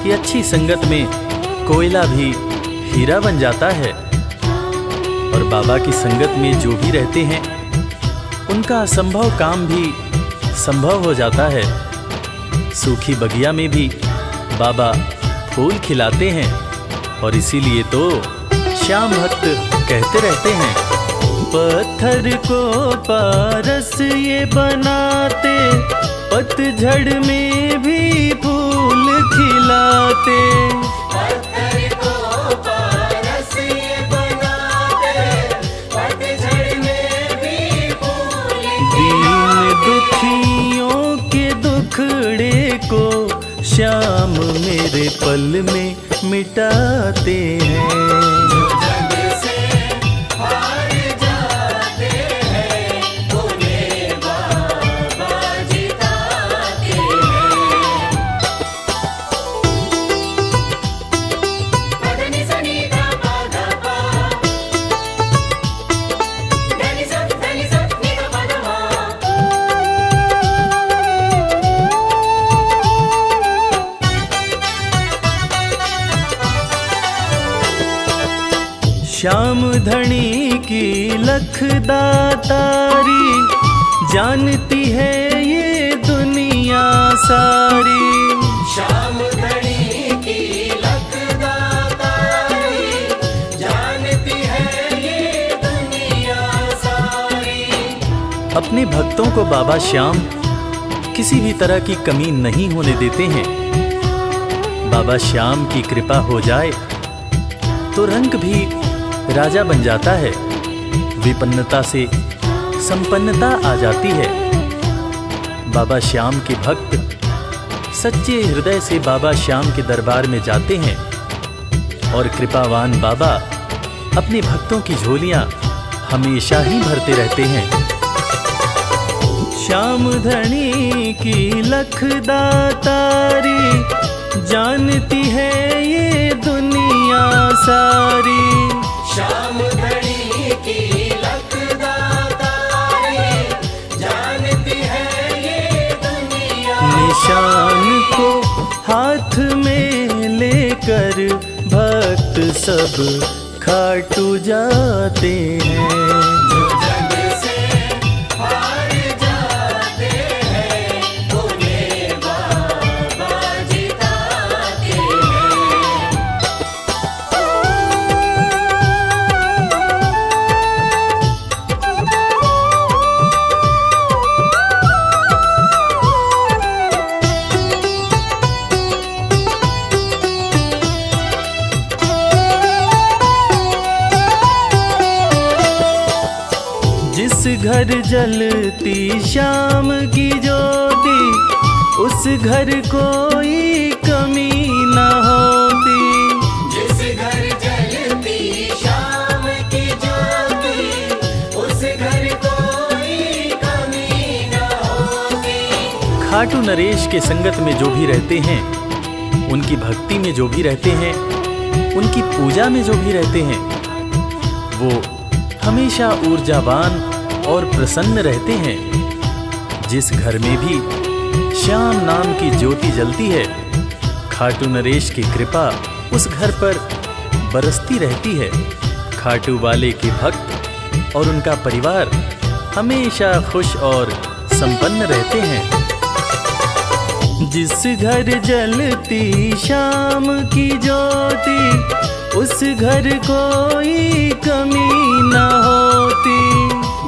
कि अच्छी संगत में कोयला भी हीरा बन जाता है। और बाबा की संगत में जो भी रहते हैं, उनका असंभव काम भी संभव हो जाता है। सूखी बगिया में भी बाबा फूल खिलाते हैं। और इसीलिए तो श्याम भक्त कहते रहते हैं, पत्थर को पारस ये बनाते, पतझड़ में भी फूल खिलाते। पत्थर को पारस ये बनाते, पतझड़ में भी फूल दीन दुखियों के दुखड़े को श्याम मेरे पल में मिटाते हैं। जग से हार जाते हैं उन्हें बाबा जिताते धनी की लखदातारी, जानती है ये दुनिया सारी। श्याम धनी की लखदातारी, जानती है ये दुनिया सारी। अपने भक्तों को बाबा श्याम किसी भी तरह की कमी नहीं होने देते हैं। बाबा श्याम की कृपा हो जाए तो रंग भी राजा बन जाता है, विपन्नता से संपन्नता आ जाती है। बाबा श्याम के भक्त सच्चे हृदय से बाबा श्याम के दरबार में जाते हैं और कृपावान बाबा अपने भक्तों की झोलियां हमेशा ही भरते रहते हैं। श्याम धनी की लखदातारी, जानती है ये दुनिया सारी। श्याम धनी की लखदातारी, जानती है ये दुनिया। निशान को हाथ में लेकर भक्त सब खाटू जाते हैं। जो जग से हार जाते हैं, उन्हें बाबा जिताते हैं। जिस घर जलती श्याम की ज्योति, उस घर कोई कमी न होती। जिस घर जलती श्याम की ज्योति, उस घर कोई कमी न होती। खाटू नरेश के संगत में जो भी रहते हैं, उनकी भक्ति में जो भी रहते हैं, उनकी पूजा में जो भी रहते हैं, वो हमेशा ऊर्जावान और प्रसन्न रहते हैं। जिस घर में भी श्याम नाम की ज्योति जलती है, खाटू नरेश की कृपा उस घर पर बरसती रहती है। खाटू वाले के भक्त और उनका परिवार हमेशा खुश और संपन्न रहते हैं। जिस घर जलती श्याम की ज्योति, उस घर कोई कमी न होती।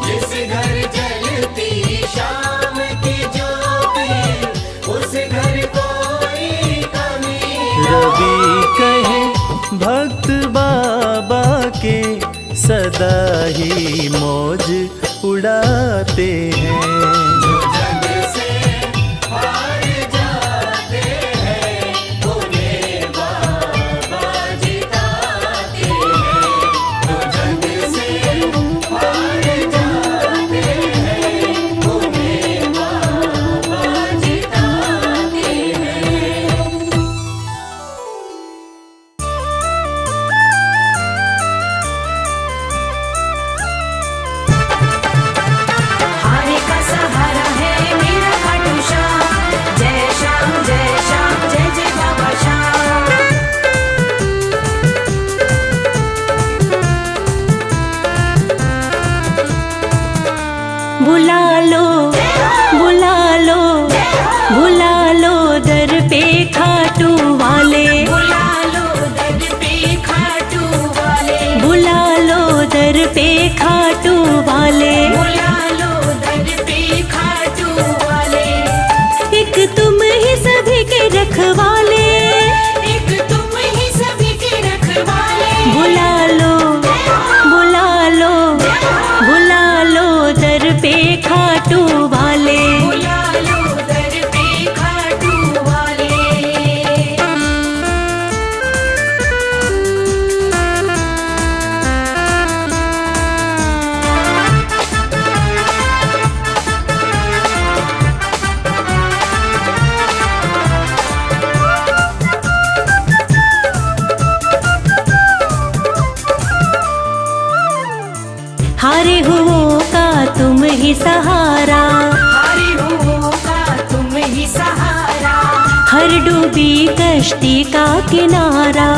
जिस घर जलती श्याम की ज्योति, उस घर कोई कमी न रवि कहे भक्त बाबा के, सदा ही मौज उड़ाते हैं। जो जग से हार जाते हैं, उन्हें बाबा जिताते हैं। जो जग से हार जाते हैं, उन्हें बाबा जिताते हैं। हारे का सहारा है मेरा खाटू श्याम। जय श्याम जय श्याम जय जय बाबा श्याम। बुला लो बुला लो बुला लो दर पे खाटू वाले। बुला लो दर पे खाटू वाले। बुला लो दर पे खाटू वाले। बुला लो दर पे खाटू वाले। एक तुम ही सभी के रखवाले। एक तुम ही सभी के रखवाले। बुला लो बुला लो बुला लो दर पे खाटू वाले। बुला लो दर पे खाटू वाले। हारे हुओं का तुम ही सहारा। हारे हुओं का तुम ही सहारा। हर डूबी कश्ती का किनारा।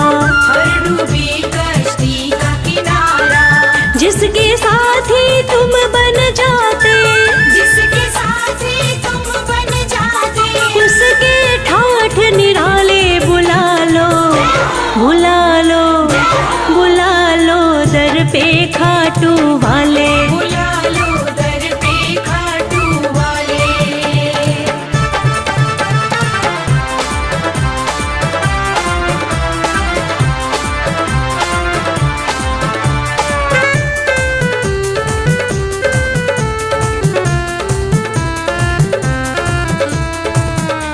हर डूबी कश्ती का किनारा। जिसके साथी तुम बन जाते, जिसके साथी तुम बन जाते, उसके ठाठ निराले बुला लो, बुला लो, बुला लो दर पे खाटू वाले। बुला लो दर पे खाटू वाले।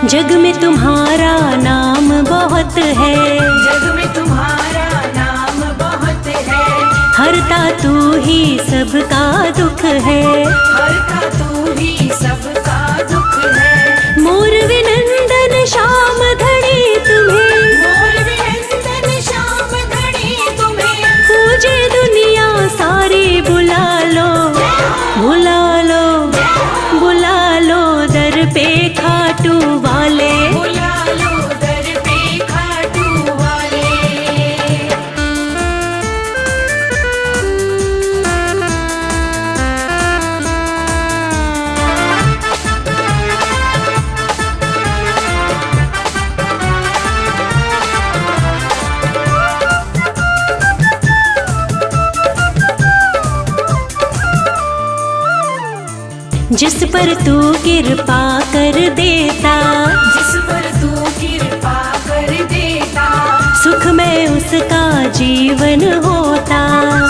जग में तुम्हारा नाम बहुत है, जग में तुम्हारा नाम बहुत है, हरता तू ही सबका दुख है, हरता तू ही सबका दुख है। मोर विनंदन श्याम धड़ी तुम्हें, मोर विनंदन श्याम धड़ी तुम्हें, पूजे दुनिया सारी बुला लो, बुला लो, बुला लो दर पे खाटू वाले। बुला लो दर पे खाटू वाले। जिस पर तू कृपा कर देता, जिस पर तू कृपा कर देता, सुखमय उसका जीवन होता,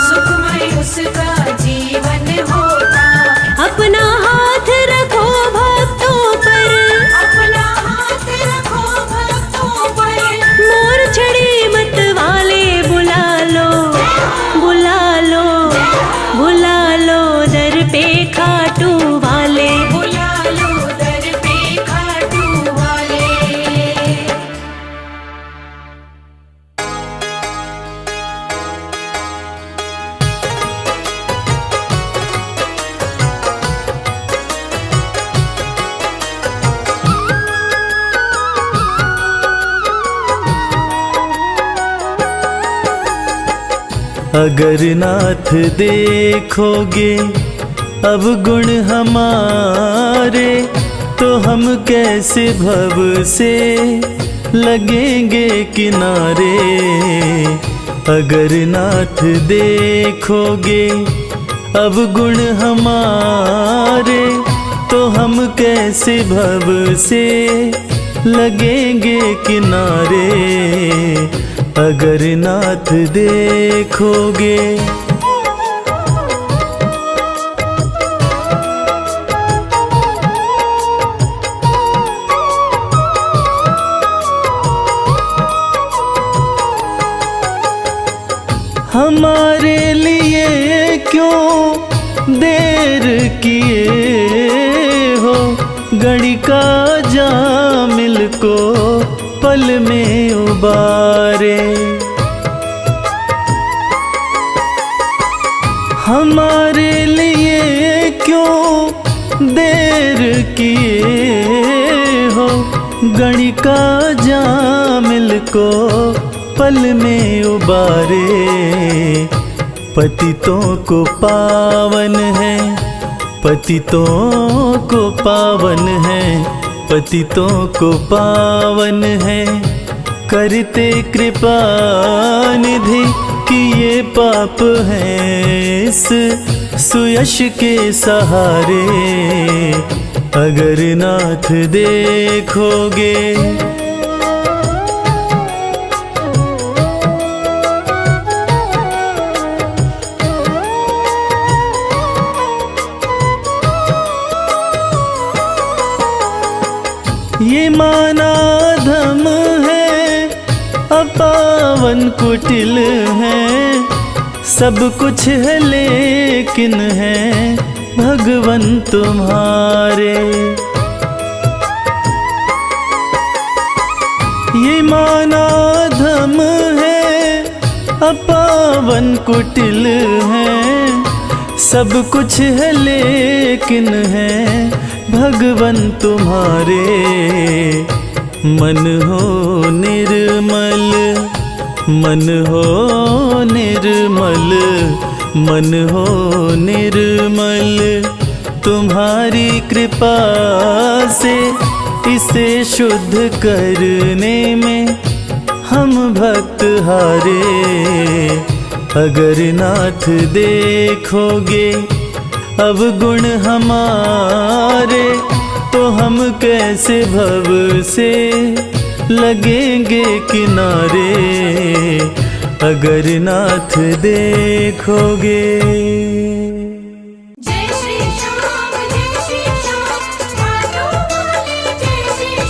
सुखमय उसका जीवन होता। अपना हाथ रखो भक्तों पर, अपना हाथ रखो भक्तों पर, मोर छड़ी मत वाले बुला लो, बुला लो, बुला लो दर पे खाटू वाले। बुला लो दर पे खाटू वाले। अगर नाथ देखोगे अब गुण हमारे, तो हम कैसे भव से लगेंगे किनारे। अगर नाथ देखोगे अब गुण हमारे, तो हम कैसे भव से लगेंगे किनारे। अगर नाथ देखोगे हमारे लिए क्यों देर किए हो, गणिका जामिल को पल में उबारे। हमारे लिए क्यों देर किए हो, गणिका जामिल को पल में उबारे। पतितों को पावन है, पतितों को पावन है, पतितों को पावन है, करते कृपा निधि कि ये पाप हैं इस सुयश के सहारे। अगर नाथ देखोगे ये माना धम है, अपावन कुटिल है, सब कुछ है लेकिन है भगवन तुम्हारे। ये माना धम है, अपावन कुटिल है, सब कुछ है लेकिन है भगवन तुम्हारे। मन हो निर्मल, मन हो निर्मल, मन हो निर्मल तुम्हारी कृपा से, इसे शुद्ध करने में हम भक्त हारे। अगर नाथ देखोगे अब गुण हमारे, तो हम कैसे भव से लगेंगे किनारे। अगर नाथ देखोगे। जय श्री श्याम खाटू वाले, जय श्री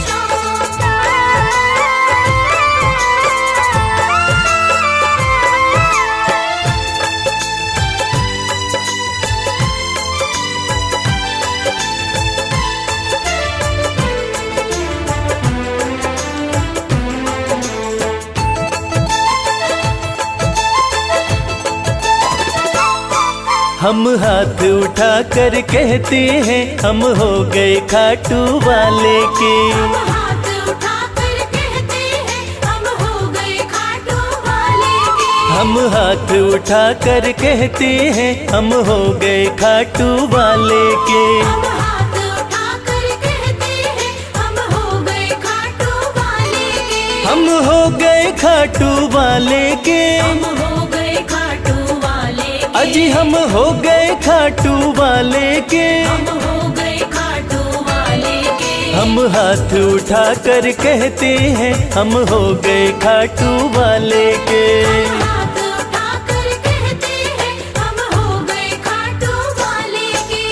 हम हाथ उठा कर कहते हैं हम हो गए खाटू वाले के। हम हाथ उठाकर कहते हैं हम हो गए खाटू वाले के। हम हाथ उठा कर कहते हैं हम हो गए खाटू वाले के। हम हाथ उठाकर कहते हैं हम हो गए खाटू वाले के। हम हो गए खाटू वाले के। हम हो गए खाटू वाले के। अजी हम हो गए खाटू वाले के। हम हो गए खाटू वाले के। हम हाथ उठा कर कहते हैं हम हो गए खाटू वाले के। हम हाथ उठाकर कहते हैं हम हो गए खाटू वाले के।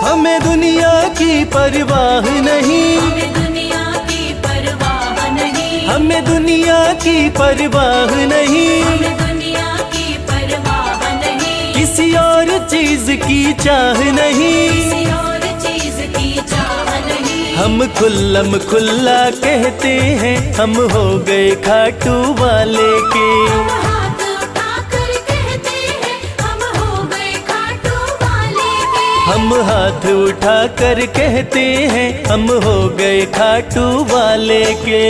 हमें दुनिया की परवाह नहीं। हमें दुनिया की परवाह नहीं। हमें दुनिया की परवाह नहीं। हमें दुनिया की परवाह नहीं। किसी और चीज की चाह नहीं। किसी और चीज की चाह नहीं। हम खुल्लम खुल्ला कहते हैं हम हो गए खाटू वाले के। हम हाथ उठाकर कहते हैं हम हो गए खाटू वाले के। हम हाथ उठा कर कहते हैं हम हो गए खाटू वाले के।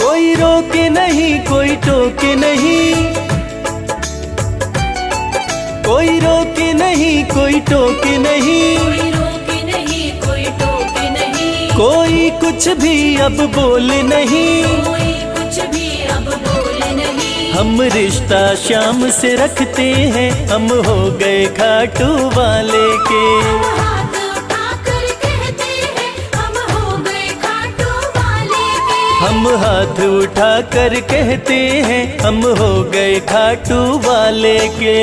कोई रोके नहीं कोई टोके नहीं। कोई रोके नहीं कोई टोके नहीं। कोई रोके नहीं कोई टोके नहीं। कोई कुछ भी अब बोले नहीं। कोई कुछ भी अब बोले नहीं। हम रिश्ता शाम से रखते हैं हम हो गए खाटू वाले के। हम हाथ उठाकर कहते हैं हम हो गए खाटू वाले के। हम हाथ उठा कर कहते हैं हम हो गए खाटू वाले के।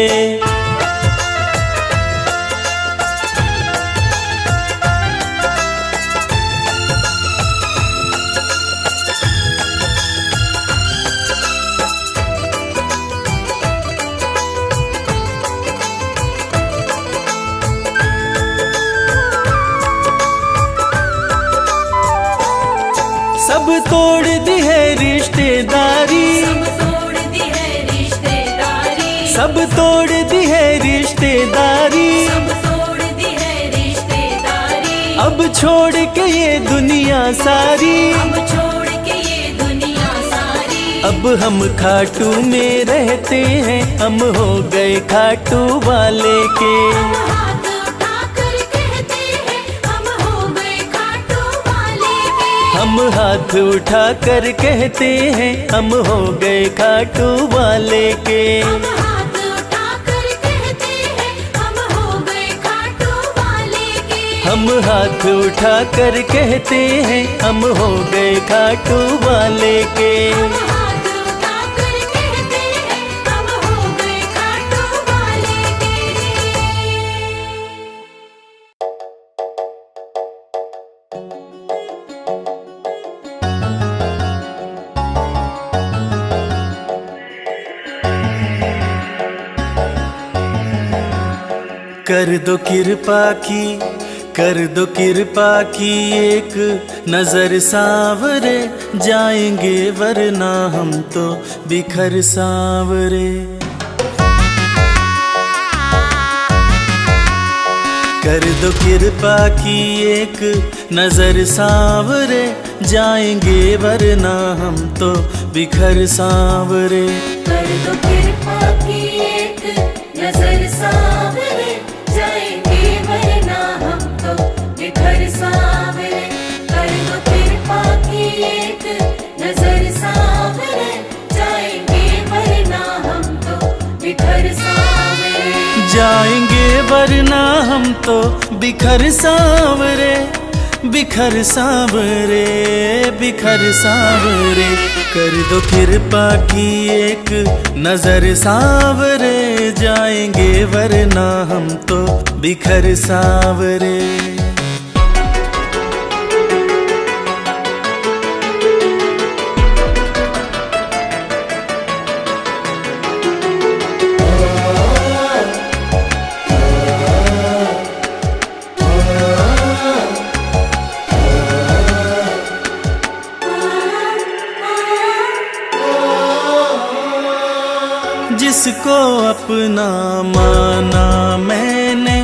सब तोड़ दी है रिश्तेदारी। सब तोड़ दी है रिश्तेदारी। सब तोड़ दी है रिश्तेदारी। सब तोड़ दी है रिश्तेदारी। अब छोड़ के ये दुनिया सारी। अब छोड़ के ये दुनिया सारी। अब हम खाटू में रहते हैं हम हो गए खाटू वाले के। हम हाथ उठाकर कहते हैं हम हो गए खाटू वाले के। हम हाथ उठा कर कहते हैं हम हो गए खाटू वाले के। हम हाथ उठाकर कहते हैं हम हो गए खाटू वाले के। हम हाथ उठा कर कहते हैं हम हो गए खाटू वाले के। हम हाथ उठाकर कहते हैं हम हो गए खाटू वाले के। कर दो कृपा की, कर दो कृपा की एक नजर सांवरे, जाएंगे वरना हम तो बिखर सांवरे। कर दो कृपा की एक नजर सांवरे, जाएंगे वरना हम तो बिखर सांवरे। कर दो कृपा की एक नजर सांवरे, जाएंगे वरना हम तो बिखर सांवरे। कर दो कृपा की एक नजर सांवरे, जाएंगे वरना हम तो बिखर सांवरे। जाएंगे वरना हम तो बिखर सांवरे, बिखर सांवरे, बिखर सांवरे। कर दो कृपा की एक नजर सांवरे, जाएंगे वरना हम तो बिखर सांवरे। जिसको अपना माना मैंने,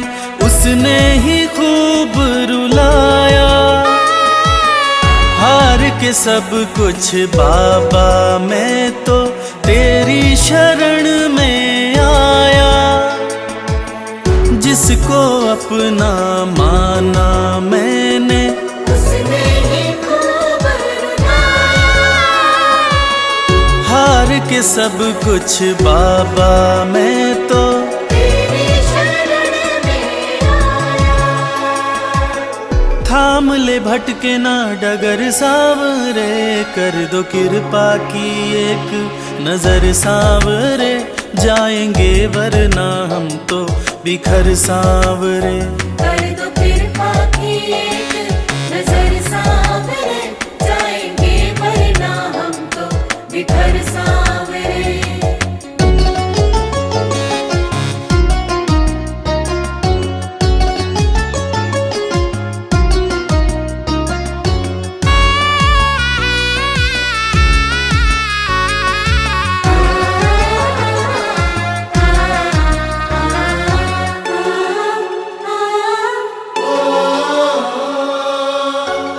उसने ही खूब रुलाया। हार के सब कुछ बाबा मैं तो तेरी शरण में आया। जिसको अपना माना मैंने, उसने ही खूब रुलाया। हार के सब कुछ बाबा मैं तो तेरी शरण में आया। थाम ले भटके ना डगर सांवरे, कर दो कृपा की एक नजर सांवरे, जाएंगे वरना हम तो बिखर सांवरे। कर दो कृपा की एक नजर सांवरे, जाएंगे वरना हम तो बिखर सांवरे।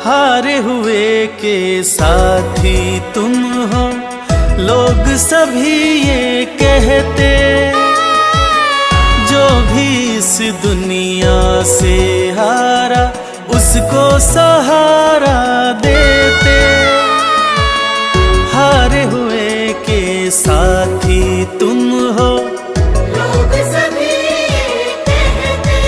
हारे हुए के साथी तुम हो, लोग सभी ये कहते। जो भी इस दुनिया से हारा, उसको सहारा देते। हारे हुए के साथी तुम हो, लोग सभी ये कहते।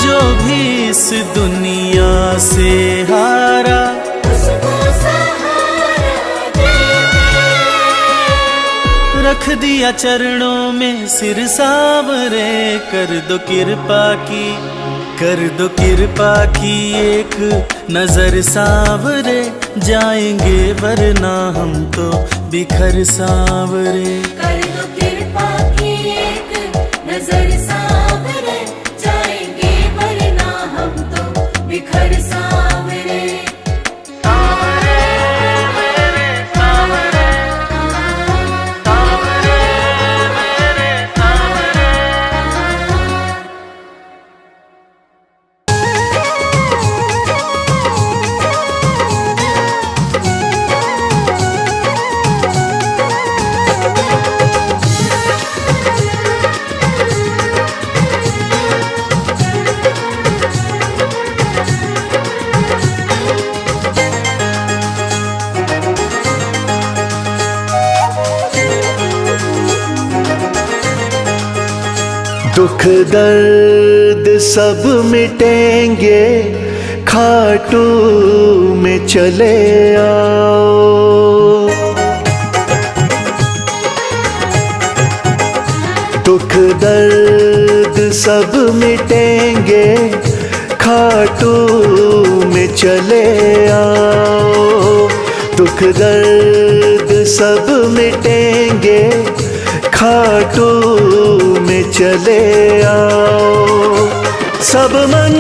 जो भी इस दुनिया से हारा, उसको सहारा देते। रख दिया चरणों में सिर सांवरे। कर दो कृपा की, कर दो कृपा की एक नजर सांवरे, जाएंगे वरना हम तो बिखर सांवरे। कर दो कृपा की एक नजर सांवरे, जाएंगे वरना हम तो बिखर सांवरे। दुख दर्द सब मिटेंगे, खाटू में चले आओ। दुख दर्द सब मिटेंगे, खाटू में चले आओ। दुख दर्द सब मिटेंगे, खाटू में चले आओ। सब मन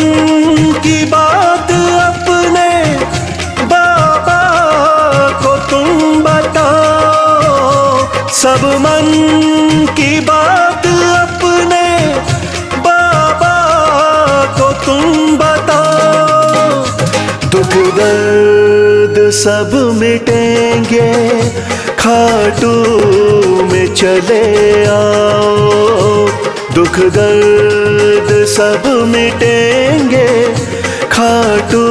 की बात अपने बाबा को तुम बताओ। सब मन की बात अपने बाबा को तुम बताओ। दुख दर्द सब मिटेंगे, खाटू में चले आओ। दुख दर्द सब मिटेंगे, खाटू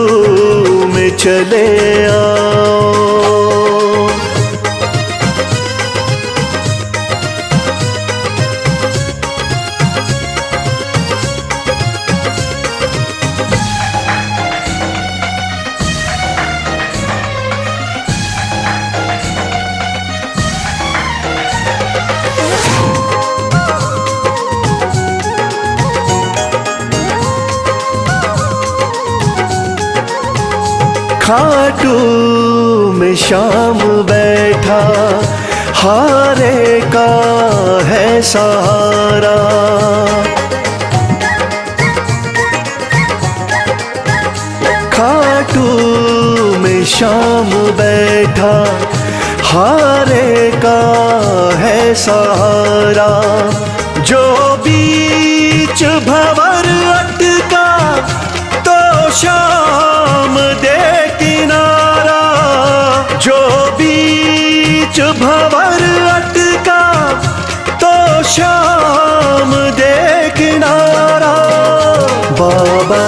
में चले आओ। खाटू में शाम बैठा, हारे का है सहारा। खाटू में शाम बैठा, हारे का है सहारा। जो बीच भंवर अटका तो शाम दे किनारा। जो बीच भंवर अटका तो शाम दे किनारा। बाबा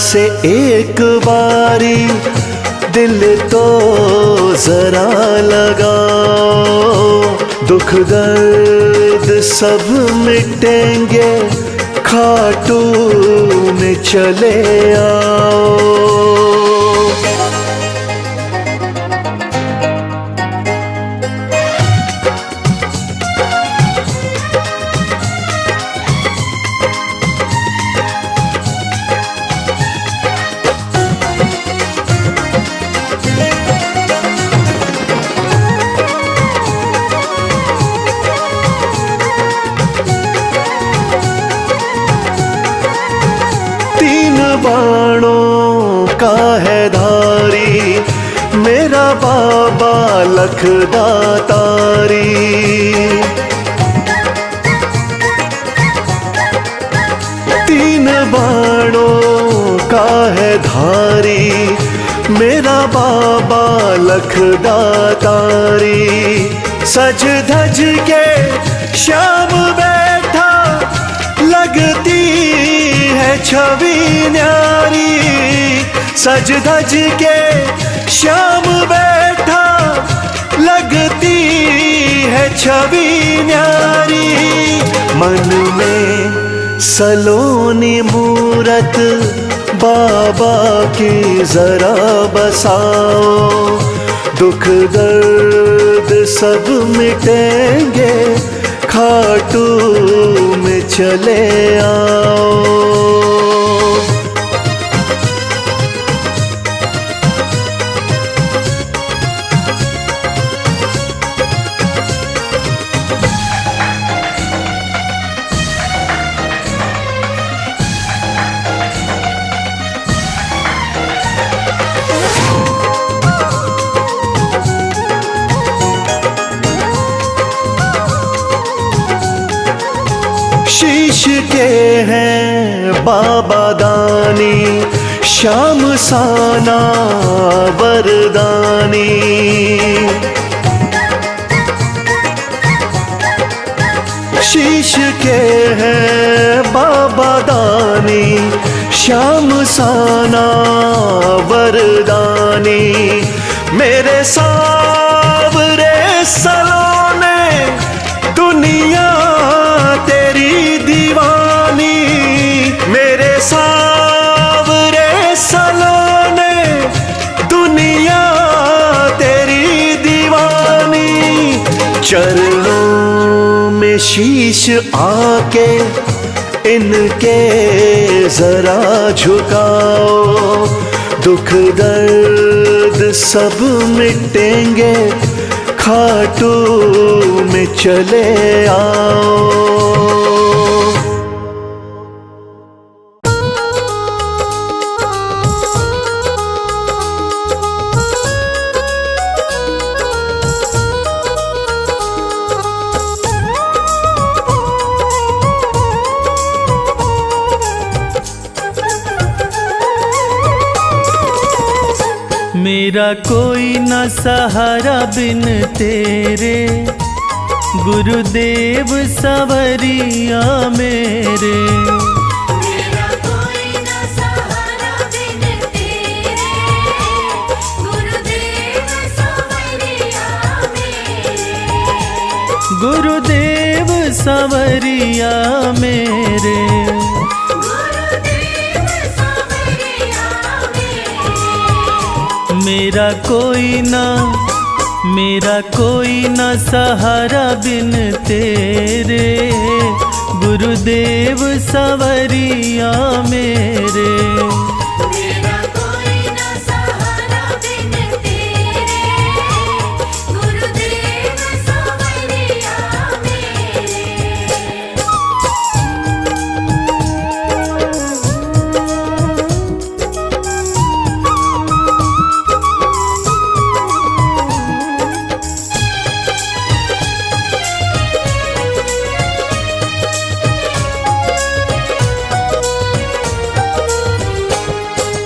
से एक बारी दिल तो जरा लगाओ। दुख दर्द सब मिटेंगे, खाटू में चले आओ। बाणों का है धारी, मेरा बाबा लखदातारी। तीन बाणों का है धारी, मेरा बाबा लखदातारी। सज धज के श्याम बैठा, लगती है छवि न्यारी। सज धज के श्याम बैठा, लगती है छवि न्यारी। मन में सलोनी मूरत बाबा की जरा बसाओ। दुख दर्द सब मिटेंगे, खाटू में चले आओ। शीश के हैं बाबा दानी, श्याम साना वरदानी। शीश के हैं बाबा दानी, श्याम साना वरदानी। मेरे सावरे सलोने, दुनिया तेरी दीवानी। मेरे सावरे सलोने, दुनिया तेरी दीवानी। चरणों में शीश आके इनके जरा झुकाओ। दुख दर्द सब मिटेंगे, खाटू में चले आओ। मेरा कोई न सहारा बिन तेरे, गुरुदेव सवरिया मेरे। मेरा कोई न सहारा बिन तेरे, गुरुदेव सवरिया मेरे। गुरुदेव सवरिया मेरे। मेरा कोई न सहारा बिन तेरे, गुरुदेव सवरिया मेरे। मेरा कोई न सहारा बिन तेरे, गुरुदेव सवरिया मेरे।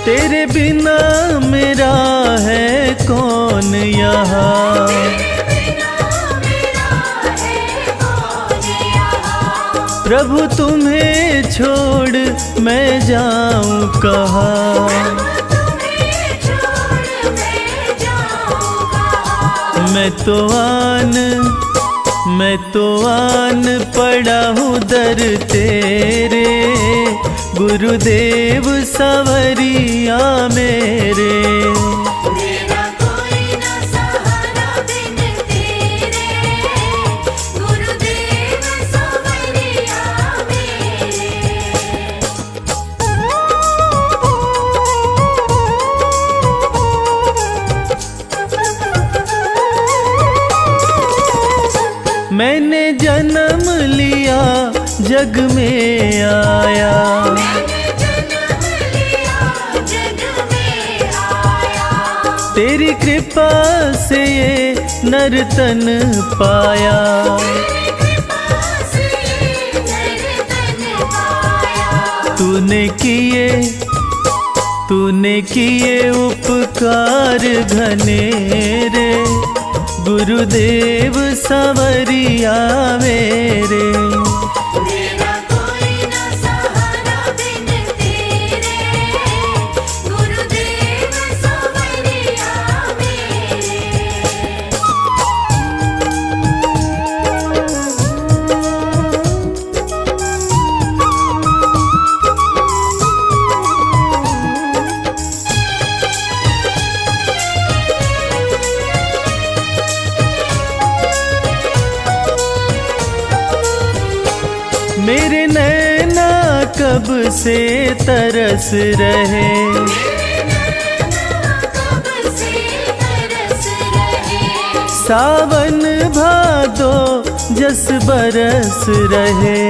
तेरे बिना मेरा है कौन यहाँ, प्रभु तुम्हें छोड़ मैं जाऊं कहाँ। मैं तो आन पड़ा हूँ दर तेरे, गुरुदेव सवरिया मेरे। मेरा कोई न सहारा बिन तेरे, गुरुदेव सवरिया मेरे। मैंने जन्म लिया जग में आया, तेरी कृपा से ये नर्तन पाया। तूने किए उपकार घनेरे, गुरुदेव सवरिया मेरे। मेरा कोई न सहारा बिन तेरे, गुरुदेव सवरिया मेरे। मेरे नैना कब से तरस रहे, सावन भादो जस बरस रहे।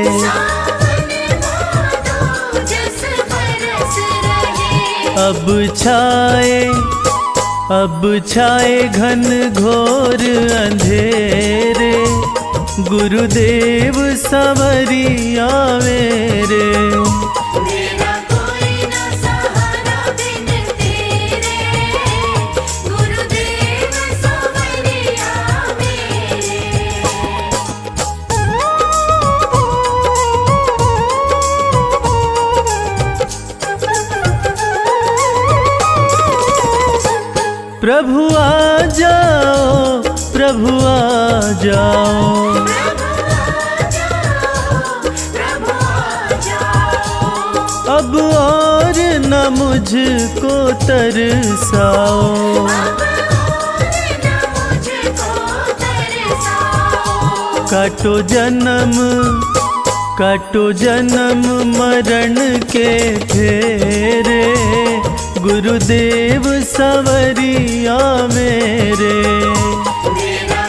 अब छाए घन घोर अंधेरे, गुरुदेव सवरिया मेरे। मेरा कोई न सहारा बिन तेरे, गुरुदेव सवरिया मेरे। प्रभु आ जाओ, प्रभु आ जाओ, अब और न मुझको तरसाओ। काटो जन्म मरण के फेरे, गुरुदेव सवरिया मेरे। मेरा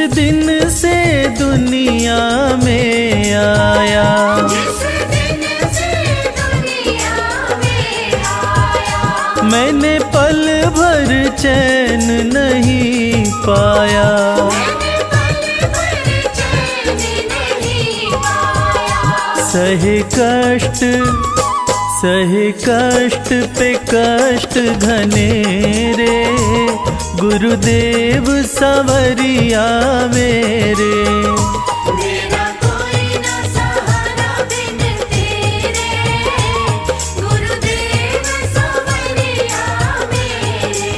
दिन से दुनिया में आया, जिस दिन से दुनिया में आया, मैंने पल भर चैन नहीं पाया। मैंने पल भर चैन नहीं पाया। सहे कष्ट पे कष्ट घने रे, गुरुदेव सवरिया मेरे। मेरा कोई न सहारा बिन तेरे, गुरुदेव सवरिया मेरे।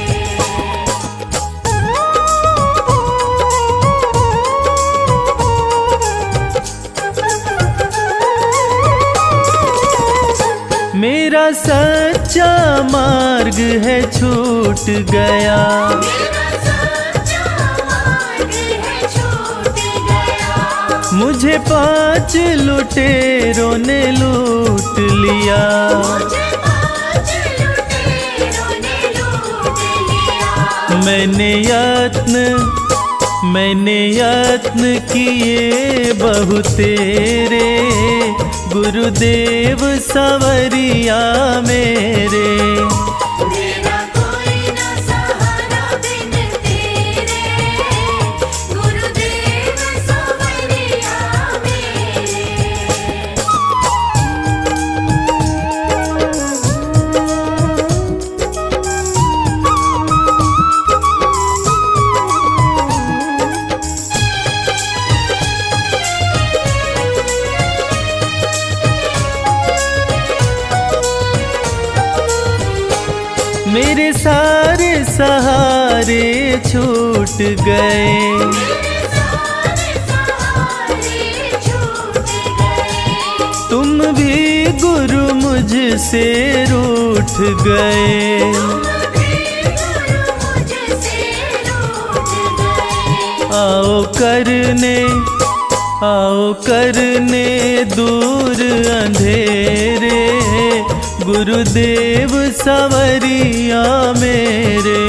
मेरा सच्चा मार्ग है छूट गया, मेरा सच्चा मार्ग है छूट गया। मुझे 5 लुटेरों ने लूट लिया। मुझे 5 लुटेरों ने लूट लिया। मैंने यत्न किए बहु तेरे, गुरुदेव सवरिया मेरे। मेरा कोई न सहारा बिन तेरे, गुरुदेव सवरिया मेरे। मेरे सारे सहारे छूट गए, मेरे सारे सहारे छूट गए। तुम भी गुरु मुझसे रूठ गए। तुम भी गुरु मुझसे रूठ गए। आओ करने दूर अंधेरे, गुरुदेव सवरिया मेरे।